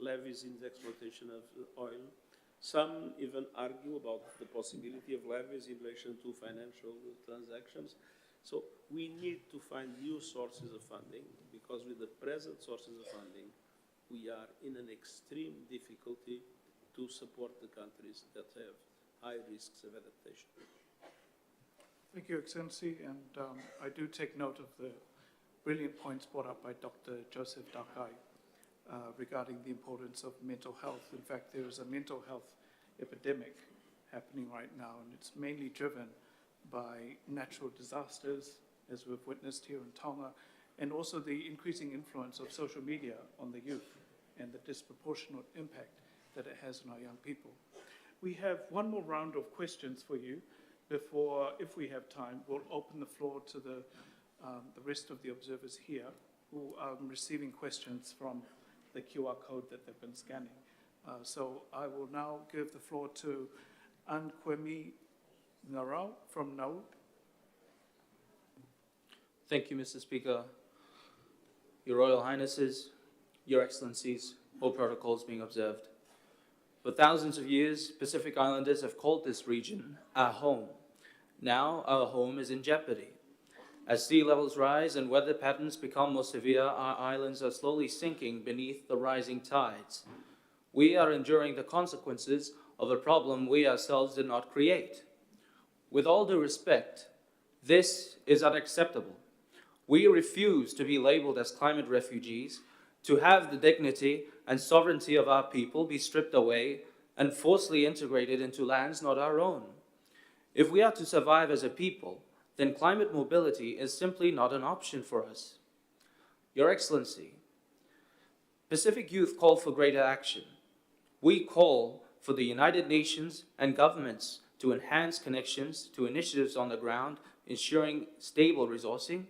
[SPEAKER 19] levies in the exploitation of oil. Some even argue about the possibility of levies in relation to financial transactions. So we need to find new sources of funding, because with the present sources of funding, we are in an extreme difficulty to support the countries that have high risks of adaptation.
[SPEAKER 4] Thank you, Excellency, and I do take note of the brilliant points brought up by Dr. Joseph Dakai regarding the importance of mental health. In fact, there is a mental health epidemic happening right now, and it's mainly driven by natural disasters, as we've witnessed here in Tonga, and also the increasing influence of social media on the youth and the disproportionate impact that it has on our young people. We have one more round of questions for you before, if we have time, we'll open the floor to the rest of the observers here who are receiving questions from the QR code that they've been scanning. So I will now give the floor to Ankwemi Narau from Nauru.
[SPEAKER 3] Thank you, Mr. Speaker. Your Royal Highnesses, Your Excellencies, all protocols being observed. For thousands of years, Pacific Islanders have called this region our home. Now our home is in jeopardy. As sea levels rise and weather patterns become more severe, our islands are slowly sinking beneath the rising tides. We are enduring the consequences of a problem we ourselves did not create. With all due respect, this is unacceptable. We refuse to be labeled as climate refugees, to have the dignity and sovereignty of our people be stripped away and forcibly integrated into lands not our own. If we are to survive as a people, then climate mobility is simply not an option for us. Your Excellency, Pacific Youth call for greater action. We call for the United Nations and governments to enhance connections to initiatives on the ground, ensuring stable resourcing,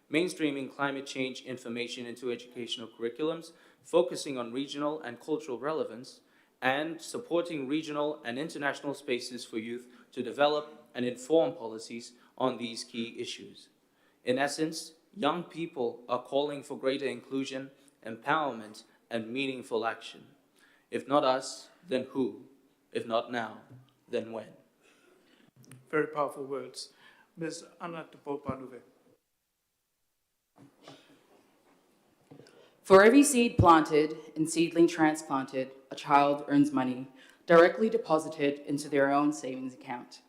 [SPEAKER 3] mainstreaming climate change information into educational curriculums, focusing on regional and cultural relevance, and supporting regional and international spaces for youth to develop and inform policies on these key issues. In essence, young people are calling for greater inclusion, empowerment, and meaningful action. If not us, then who? If not now, then when?
[SPEAKER 4] Very powerful words. Ms. Anna Tupopanuve.
[SPEAKER 6] For every seed planted and seedling transplanted, a child earns money directly deposited into their own savings account.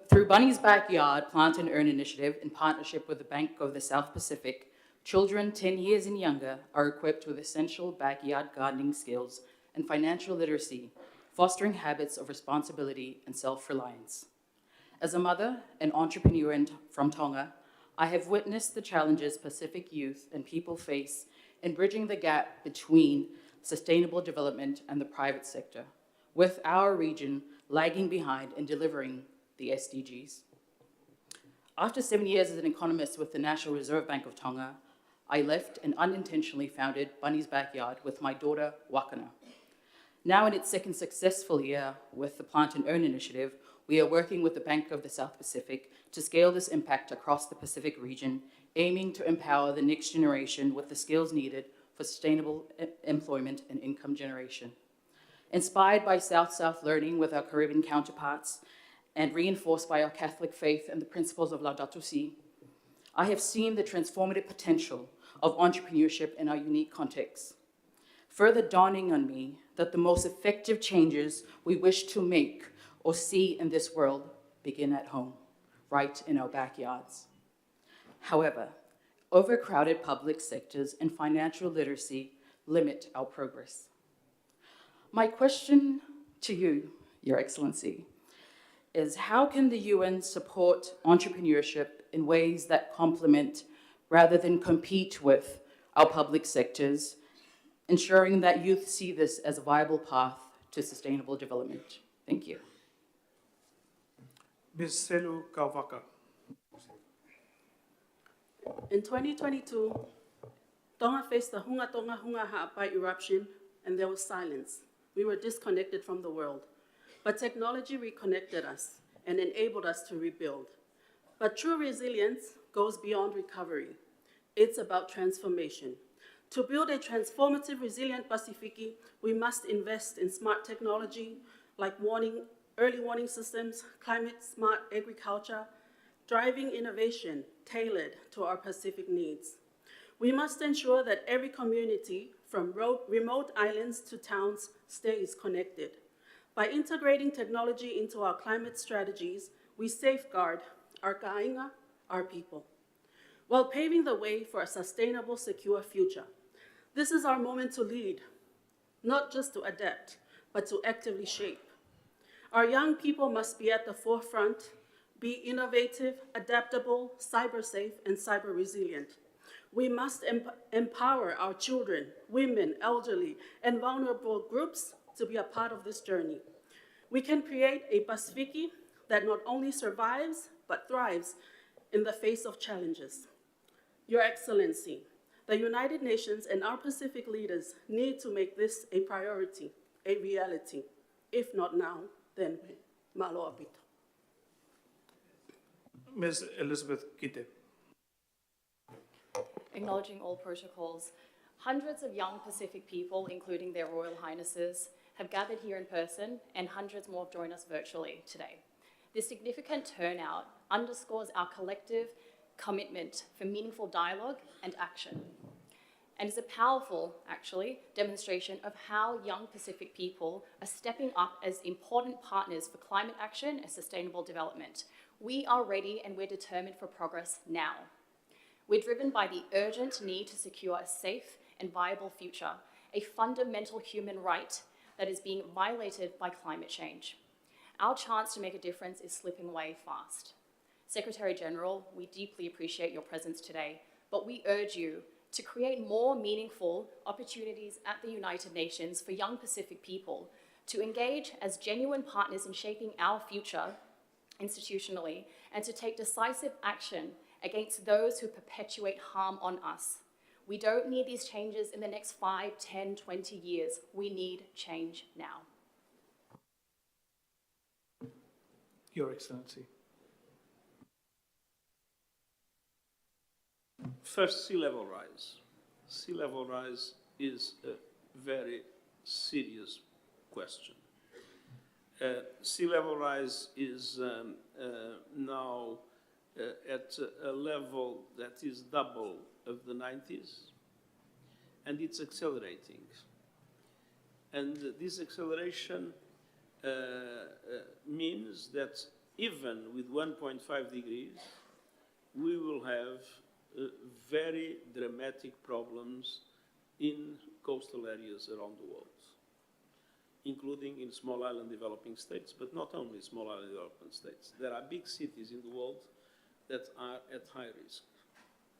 [SPEAKER 6] Through Bunny's Backyard Plant and Earn initiative in partnership with the Bank of the South Pacific, children 10 years and younger are equipped with essential backyard gardening skills and financial literacy, fostering habits of responsibility and self-reliance. As a mother and entrepreneur from Tonga, I have witnessed the challenges Pacific youth and people face in bridging the gap between sustainable development and the private sector, with our region lagging behind in delivering the SDGs. After 7 years as an economist with the National Reserve Bank of Tonga, I left and unintentionally founded Bunny's Backyard with my daughter, Wakana. Now in its second successful year with the Plant and Earn initiative, we are working with the Bank of the South Pacific to scale this impact across the Pacific region, aiming to empower the next generation with the skills needed for sustainable employment and income generation. Inspired by South-South learning with our Caribbean counterparts and reinforced by our Catholic faith and the principles of Laudato Si, I have seen the transformative potential of entrepreneurship in our unique context, further dawning on me that the most effective changes we wish to make or see in this world begin at home, right in our backyards. However, overcrowded public sectors and financial literacy limit our progress. My question to you, Your Excellency, is how can the UN support entrepreneurship in ways that complement rather than compete with our public sectors, ensuring that youth see this as a viable path to sustainable development? Thank you.
[SPEAKER 4] Ms. Selu Kauvaka.
[SPEAKER 8] In 2022, Tonga faced the Hunga Tonga Hunga Ha'apai eruption, and there was silence. We were disconnected from the world. But technology reconnected us and enabled us to rebuild. But true resilience goes beyond recovery. It's about transformation. To build a transformative, resilient Pasifiki, we must invest in smart technology like early warning systems, climate-smart agriculture, driving innovation tailored to our Pacific needs. We must ensure that every community, from remote islands to towns, stays connected. By integrating technology into our climate strategies, we safeguard our kāinga, our people, while paving the way for a sustainable, secure future. This is our moment to lead, not just to adapt, but to actively shape. Our young people must be at the forefront, be innovative, adaptable, cyber-safe, and cyber-resilient. We must empower our children, women, elderly, and vulnerable groups to be a part of this journey. We can create a Pasifiki that not only survives, but thrives in the face of challenges. Your Excellency, the United Nations and our Pacific leaders need to make this a priority, a reality. If not now, then when? Malo apito.
[SPEAKER 4] Ms. Elizabeth Kite.
[SPEAKER 9] Acknowledging all protocols, hundreds of young Pacific people, including their Royal Highnesses, have gathered here in person, and hundreds more have joined us virtually today. This significant turnout underscores our collective commitment for meaningful dialogue and action, and is a powerful, actually, demonstration of how young Pacific people are stepping up as important partners for climate action and sustainable development. We are ready and we're determined for progress now. We're driven by the urgent need to secure a safe and viable future, a fundamental human right that is being violated by climate change. Our chance to make a difference is slipping away fast. Secretary General, we deeply appreciate your presence today, but we urge you to create more meaningful opportunities at the United Nations for young Pacific people to engage as genuine partners in shaping our future institutionally, and to take decisive action against those who perpetuate harm on us. We don't need these changes in the next 5, 10, 20 years. We need change now.
[SPEAKER 4] Your Excellency.
[SPEAKER 19] First, sea level rise. Sea level rise is a very serious question. Sea level rise is now at a level that is double of the 90s, and it's accelerating. And this acceleration means that even with 1.5 degrees, we will have very dramatic problems in coastal areas around the world, including in small island developing states, but not only small island developing states. There are big cities in the world that are at high risk.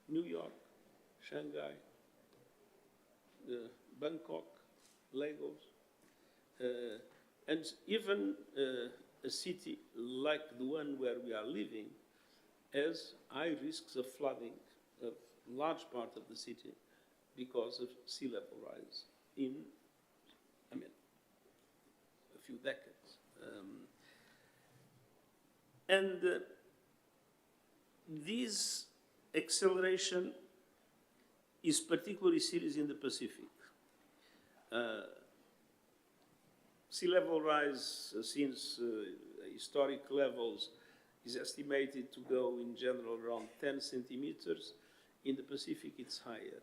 [SPEAKER 19] New York, Shanghai, Bangkok, Lagos, and even a city like the one where we are living has high risks of flooding of large part of the city because of sea level rise in, a few decades. This acceleration is particularly serious in the Pacific. Sea level rise since historic levels is estimated to go in general around 10 centimeters. In the Pacific, it's higher.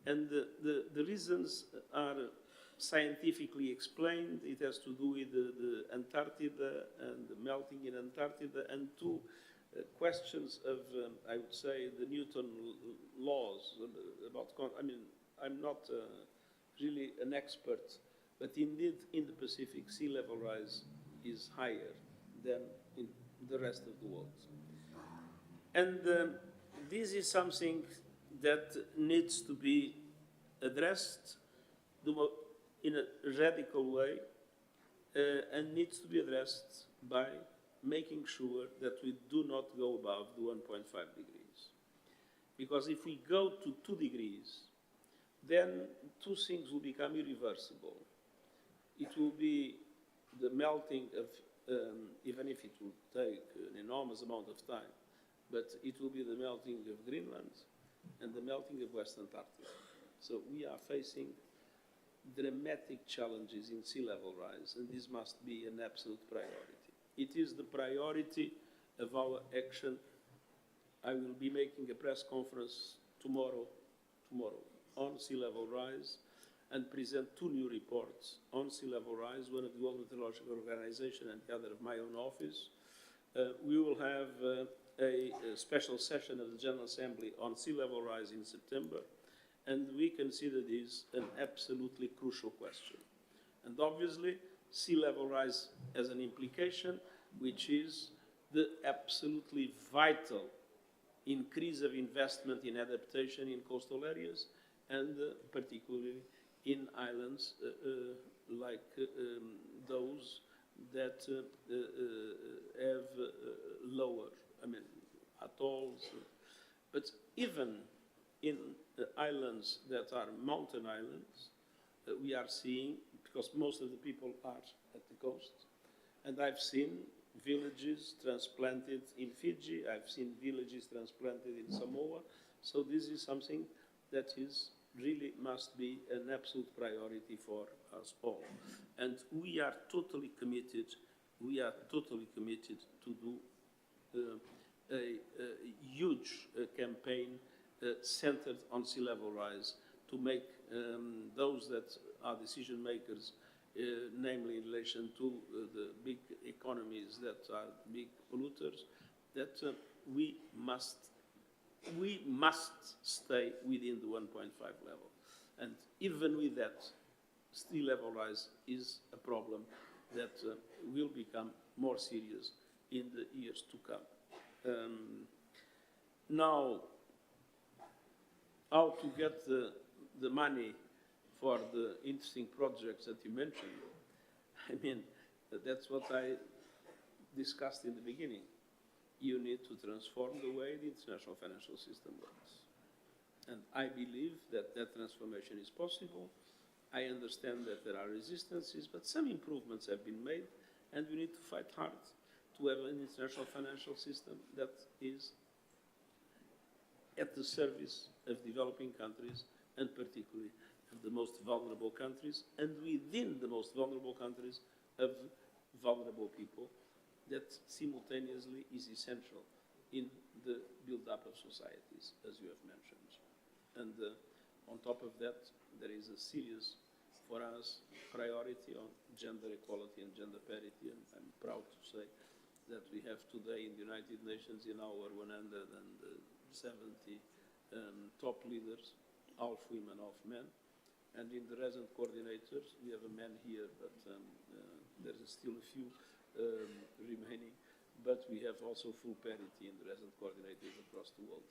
[SPEAKER 19] And the reasons are scientifically explained. It has to do with the Antarctica and the melting in Antarctica, and two questions of, I would say, the Newton laws about, I'm not really an expert, but indeed in the Pacific, sea level rise is higher than in the rest of the world. And this is something that needs to be addressed in a radical way and needs to be addressed by making sure that we do not go above the 1.5 degrees. Because if we go to 2 degrees, then two things will become irreversible. It will be the melting of, even if it will take an enormous amount of time, but it will be the melting of Greenland and the melting of West Antarctica. So we are facing dramatic challenges in sea level rise, and this must be an absolute priority. It is the priority of our action. I will be making a press conference tomorrow on sea level rise and present 2 new reports on sea level rise, one of the World Meteorological Organization and the other of my own office. We will have a special session of the General Assembly on sea level rise in September, and we consider this an absolutely crucial question. And obviously, sea level rise has an implication, which is the absolutely vital increase of investment in adaptation in coastal areas, and particularly in islands like those that have lower, atolls. But even in islands that are mountain islands, we are seeing, because most of the people are at the coast, and I've seen villages transplanted in Fiji, I've seen villages transplanted in Samoa, so this is something that is really must be an absolute priority for us all. And we are totally committed to do a huge campaign centered on sea level rise to make those that are decision makers, namely in relation to the big economies that are big polluters, that we must stay within the 1.5 level. And even with that, sea level rise is a problem that will become more serious in the years to come. Now, how to get the money for the interesting projects that you mentioned, that's what I discussed in the beginning. You need to transform the way the international financial system works. And I believe that that transformation is possible. I understand that there are resistances, but some improvements have been made, and we need to fight hard to have an international financial system that is at the service of developing countries, and particularly of the most vulnerable countries, and within the most vulnerable countries of vulnerable people, that simultaneously is essential in the build-up of societies, as you have mentioned. And on top of that, there is a serious, for us, priority on gender equality and gender parity, and I'm proud to say that we have today in the United Nations, in our 170 top leaders, half women, half men, and in the resident coordinators, we have a man here, but there is still a few remaining, but we have also full parity in the resident coordinators across the world,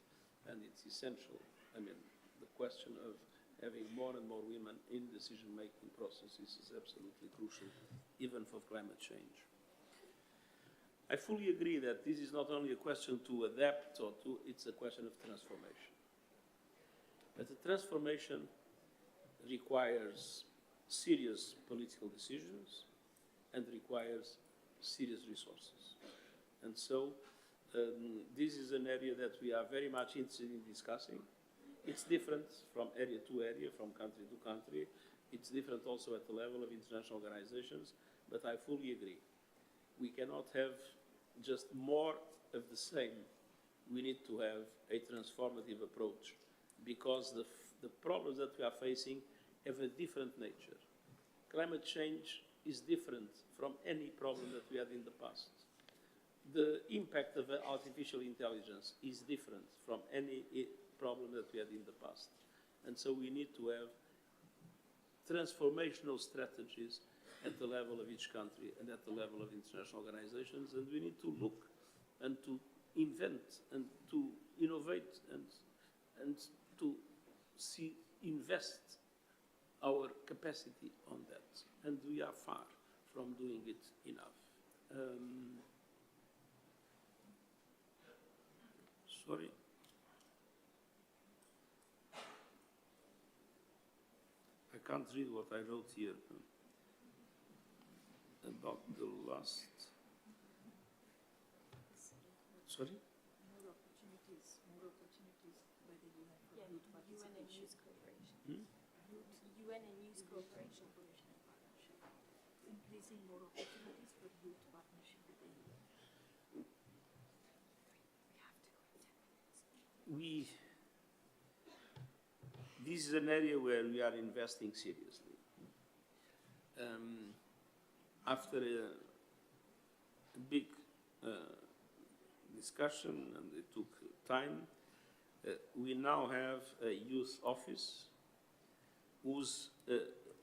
[SPEAKER 19] and it's essential. The question of having more and more women in decision-making processes is absolutely crucial, even for climate change. I fully agree that this is not only a question to adapt it's a question of transformation. But the transformation requires serious political decisions and requires serious resources. And so this is an area that we are very much interested in discussing. It's different from area to area, from country to country. It's different also at the level of international organizations, but I fully agree. We cannot have just more of the same. We need to have a transformative approach, because the problems that we are facing have a different nature. Climate change is different from any problem that we had in the past. The impact of artificial intelligence is different from any problem that we had in the past. And so we need to have transformational strategies at the level of each country and at the level of international organizations, and we need to look and to invent and to innovate and to invest our capacity on that. And we are far from doing it enough. Sorry. I can't read what I wrote here about the last. Sorry?
[SPEAKER 9] More opportunities by the UN for youth participation. UN and youth cooperation. UN and youth cooperation. Increasing more opportunities for youth partnership with the UN.
[SPEAKER 19] This is an area where we are investing seriously. After a big discussion, and it took time, we now have a youth office whose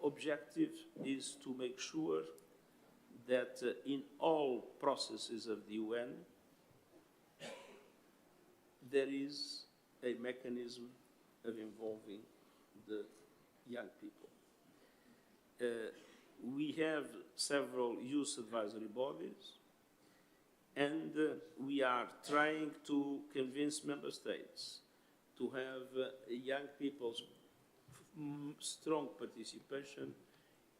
[SPEAKER 19] objective is to make sure that in all processes of the UN, there is a mechanism of involving the young people. We have several youth advisory bodies, and we are trying to convince member states to have young people's strong participation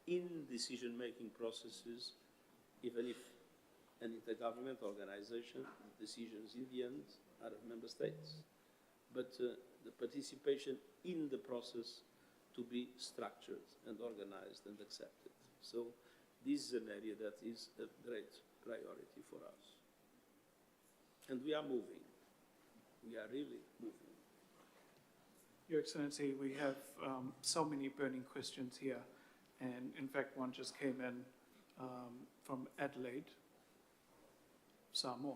[SPEAKER 19] in decision-making processes, even if an intergovernmental organization, decisions in the end are of member states. But the participation in the process to be structured and organized and accepted. So this is an area that is a great priority for us. And we are moving. We are really moving.
[SPEAKER 4] Your Excellency, we have so many burning questions here. And in fact, one just came in from Adelaide, Samoa.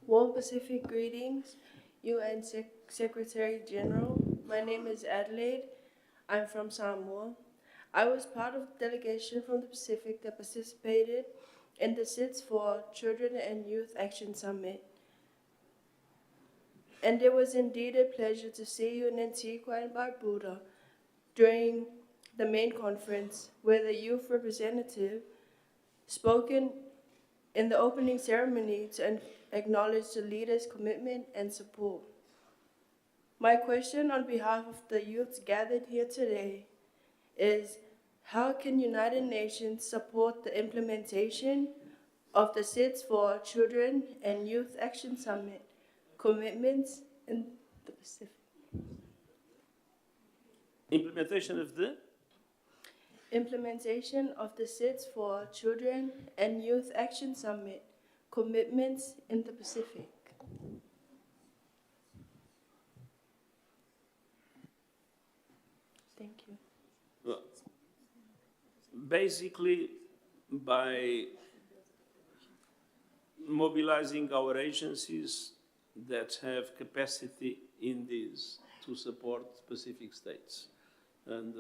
[SPEAKER 1] Warm Pacific greetings, UN Secretary General. My name is Adelaide. I'm from Samoa. I was part of the delegation from the Pacific that participated in the SIDS for Children and Youth Action Summit. And it was indeed a pleasure to see you in Antigua and Barbuda during the main conference, where the youth representative spoke in the opening ceremony to acknowledge the leaders' commitment and support. My question on behalf of the youths gathered here today is, how can United Nations support the implementation of the SIDS for Children and Youth Action Summit commitments in the Pacific?
[SPEAKER 19] Implementation of the?
[SPEAKER 1] Implementation of the SIDS for Children and Youth Action Summit commitments in the Pacific. Thank you.
[SPEAKER 19] Well, basically, by mobilizing our agencies that have capacity in this to support Pacific states. And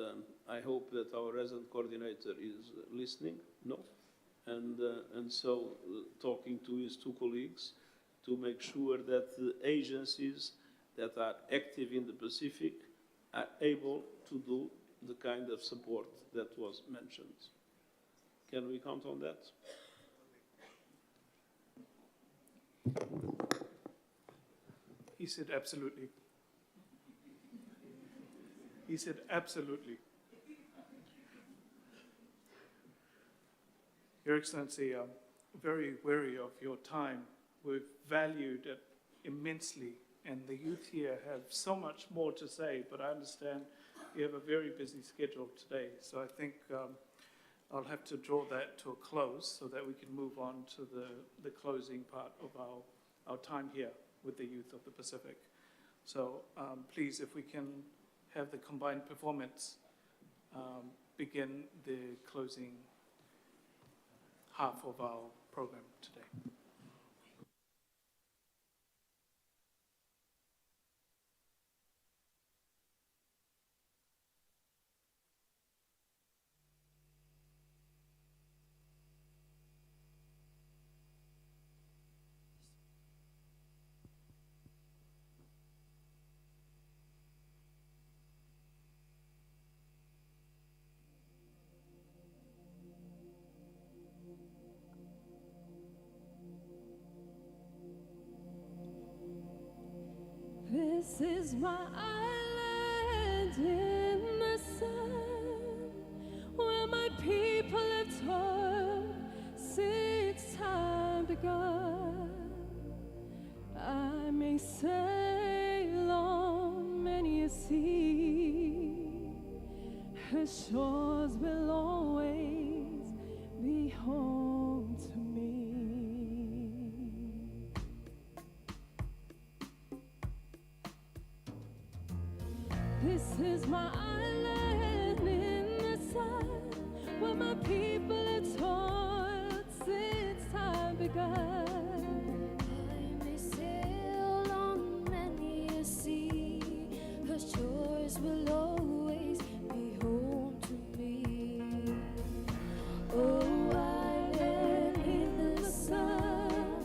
[SPEAKER 19] I hope that our resident coordinator is listening, no? And so talking to his two colleagues to make sure that the agencies that are active in the Pacific are able to do the kind of support that was mentioned. Can we count on that?
[SPEAKER 4] He said absolutely. He said absolutely. Your Excellency, I'm very wary of your time. We've valued it immensely, and the youth here have so much more to say, but I understand you have a very busy schedule today, so I think I'll have to draw that to a close so that we can move on to the closing part of our time here with the youth of the Pacific. So please, if we can have the combined performance begin the closing half of our program today.
[SPEAKER 11] This is my island in the sun, where my people have toiled since time begun. I may sail on many a sea, her shores will always be home to me. This is my island in the sun, where my people have toiled since time begun. I may sail on many a sea, her shores will always be home to me. Oh, island in the sun,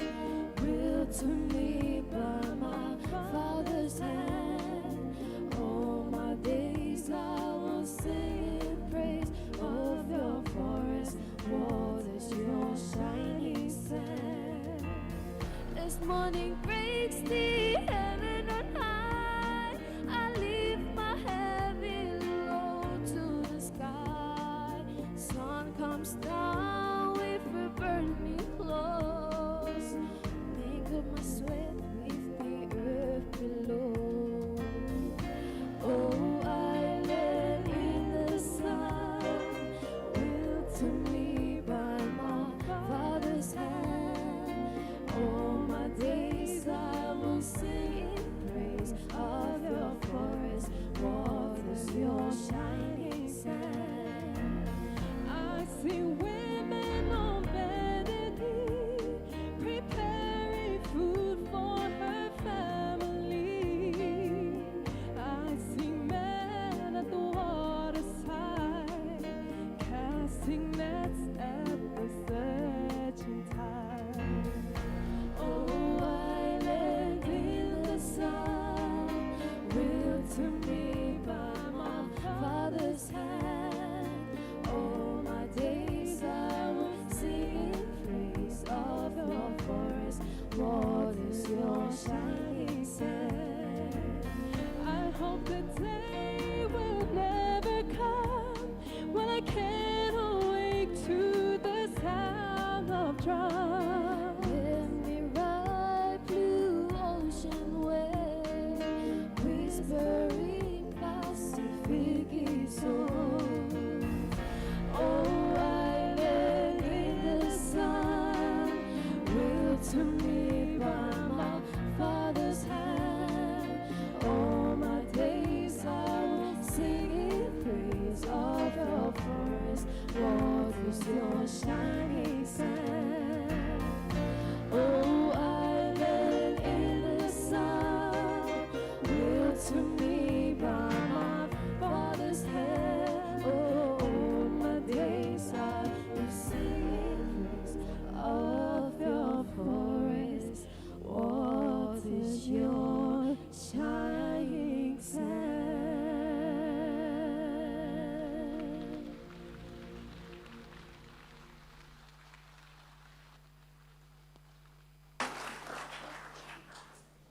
[SPEAKER 11] built to me by my father's hand. All my days I will sing in praise of your forest waters, your shining sand. As morning breaks the heaven on high, I lift my heavy load to the sky. Sun comes down, if it burn me close, think of my sweat with the earth below. Oh, island in the sun, built to me by my father's hand. All my days I will sing in praise of your forest waters, your shining sand. I see women on bended knee, preparing food for her family. I see men at the waterside, casting nets at the surging tide. Oh, island in the sun, built to me by my father's hand. All my days I will sing in praise of your forest waters, your shining sand. I hope the day will never come when I can't awake to the sound of drums. Let me ride blue ocean waves, whispering Pacific songs. Oh, island in the sun, built to me by my father's hand. All my days I will sing in praise of your forest waters, your shining sand. Oh, island in the sun, built to me by my father's hand. Oh, all my days I will sing in praise of your forest waters, your shining sand.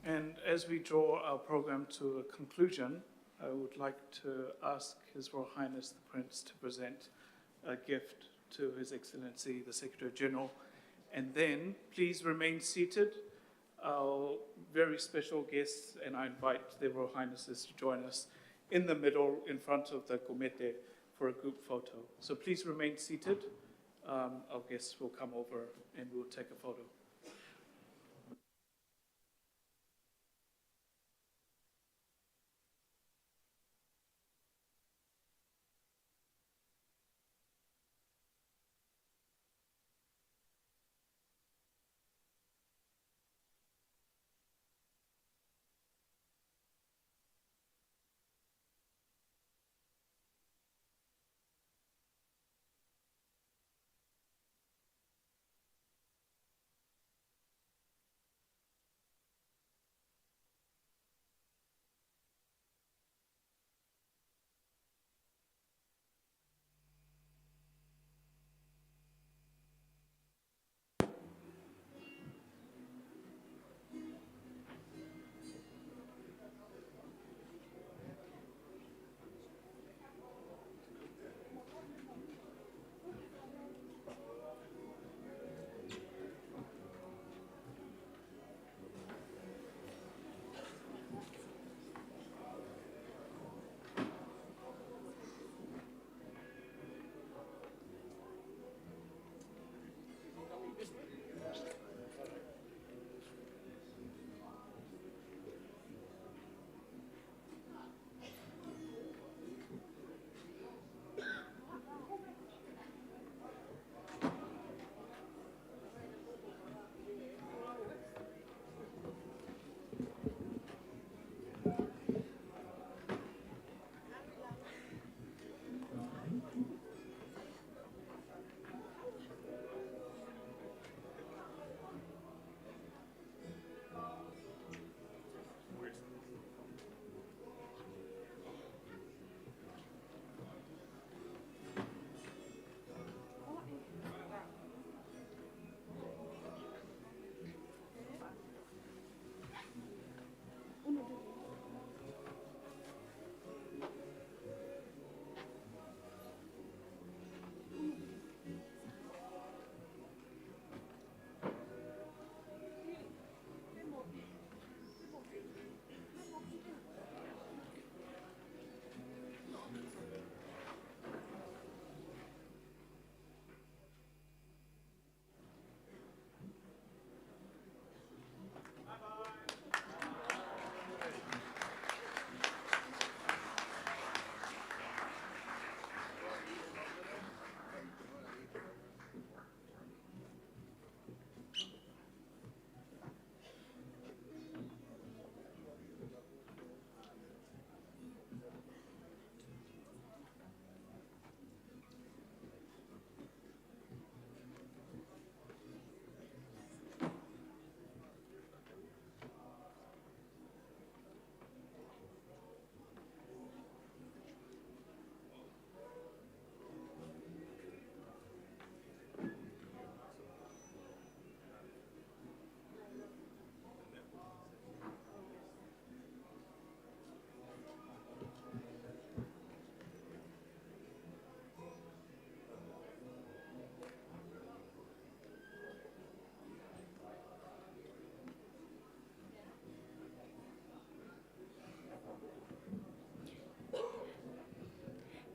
[SPEAKER 4] And as we draw our program to a conclusion, I would like to ask His Royal Highness the Prince to present a gift to His Excellency the Secretary General. And then please remain seated. Our very special guests, and I invite their Royal Highnesses to join us in the middle in front of the Komete for a group photo. So please remain seated. Our guests will come over and we'll take a photo.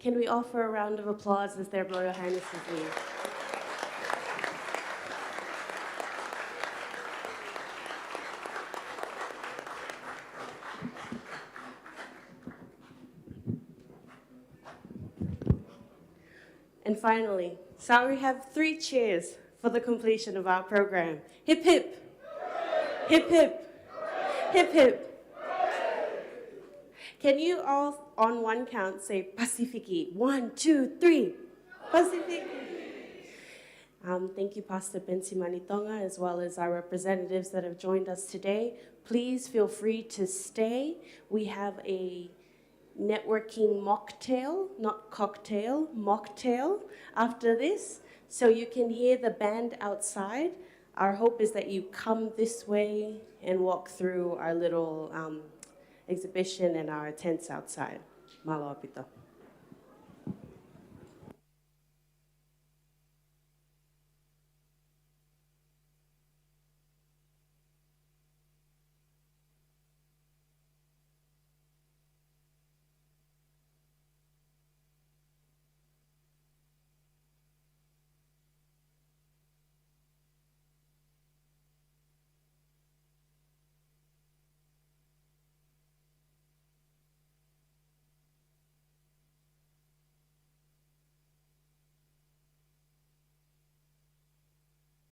[SPEAKER 12] Can we offer a round of applause as their Royal Highnesses leave? And finally, shall we have 3 cheers for the completion of our program? Hip hip, hip hip, hip hip. Can you all, on one count, say Pasifiki? 1, 2, 3. Pasifiki. Thank you, Pastor Bensi Manitonga, as well as our representatives that have joined us today. Please feel free to stay. We have a networking mocktail, not cocktail, mocktail after this, so you can hear the band outside. Our hope is that you come this way and walk through our little exhibition and our tents outside. Malo apito.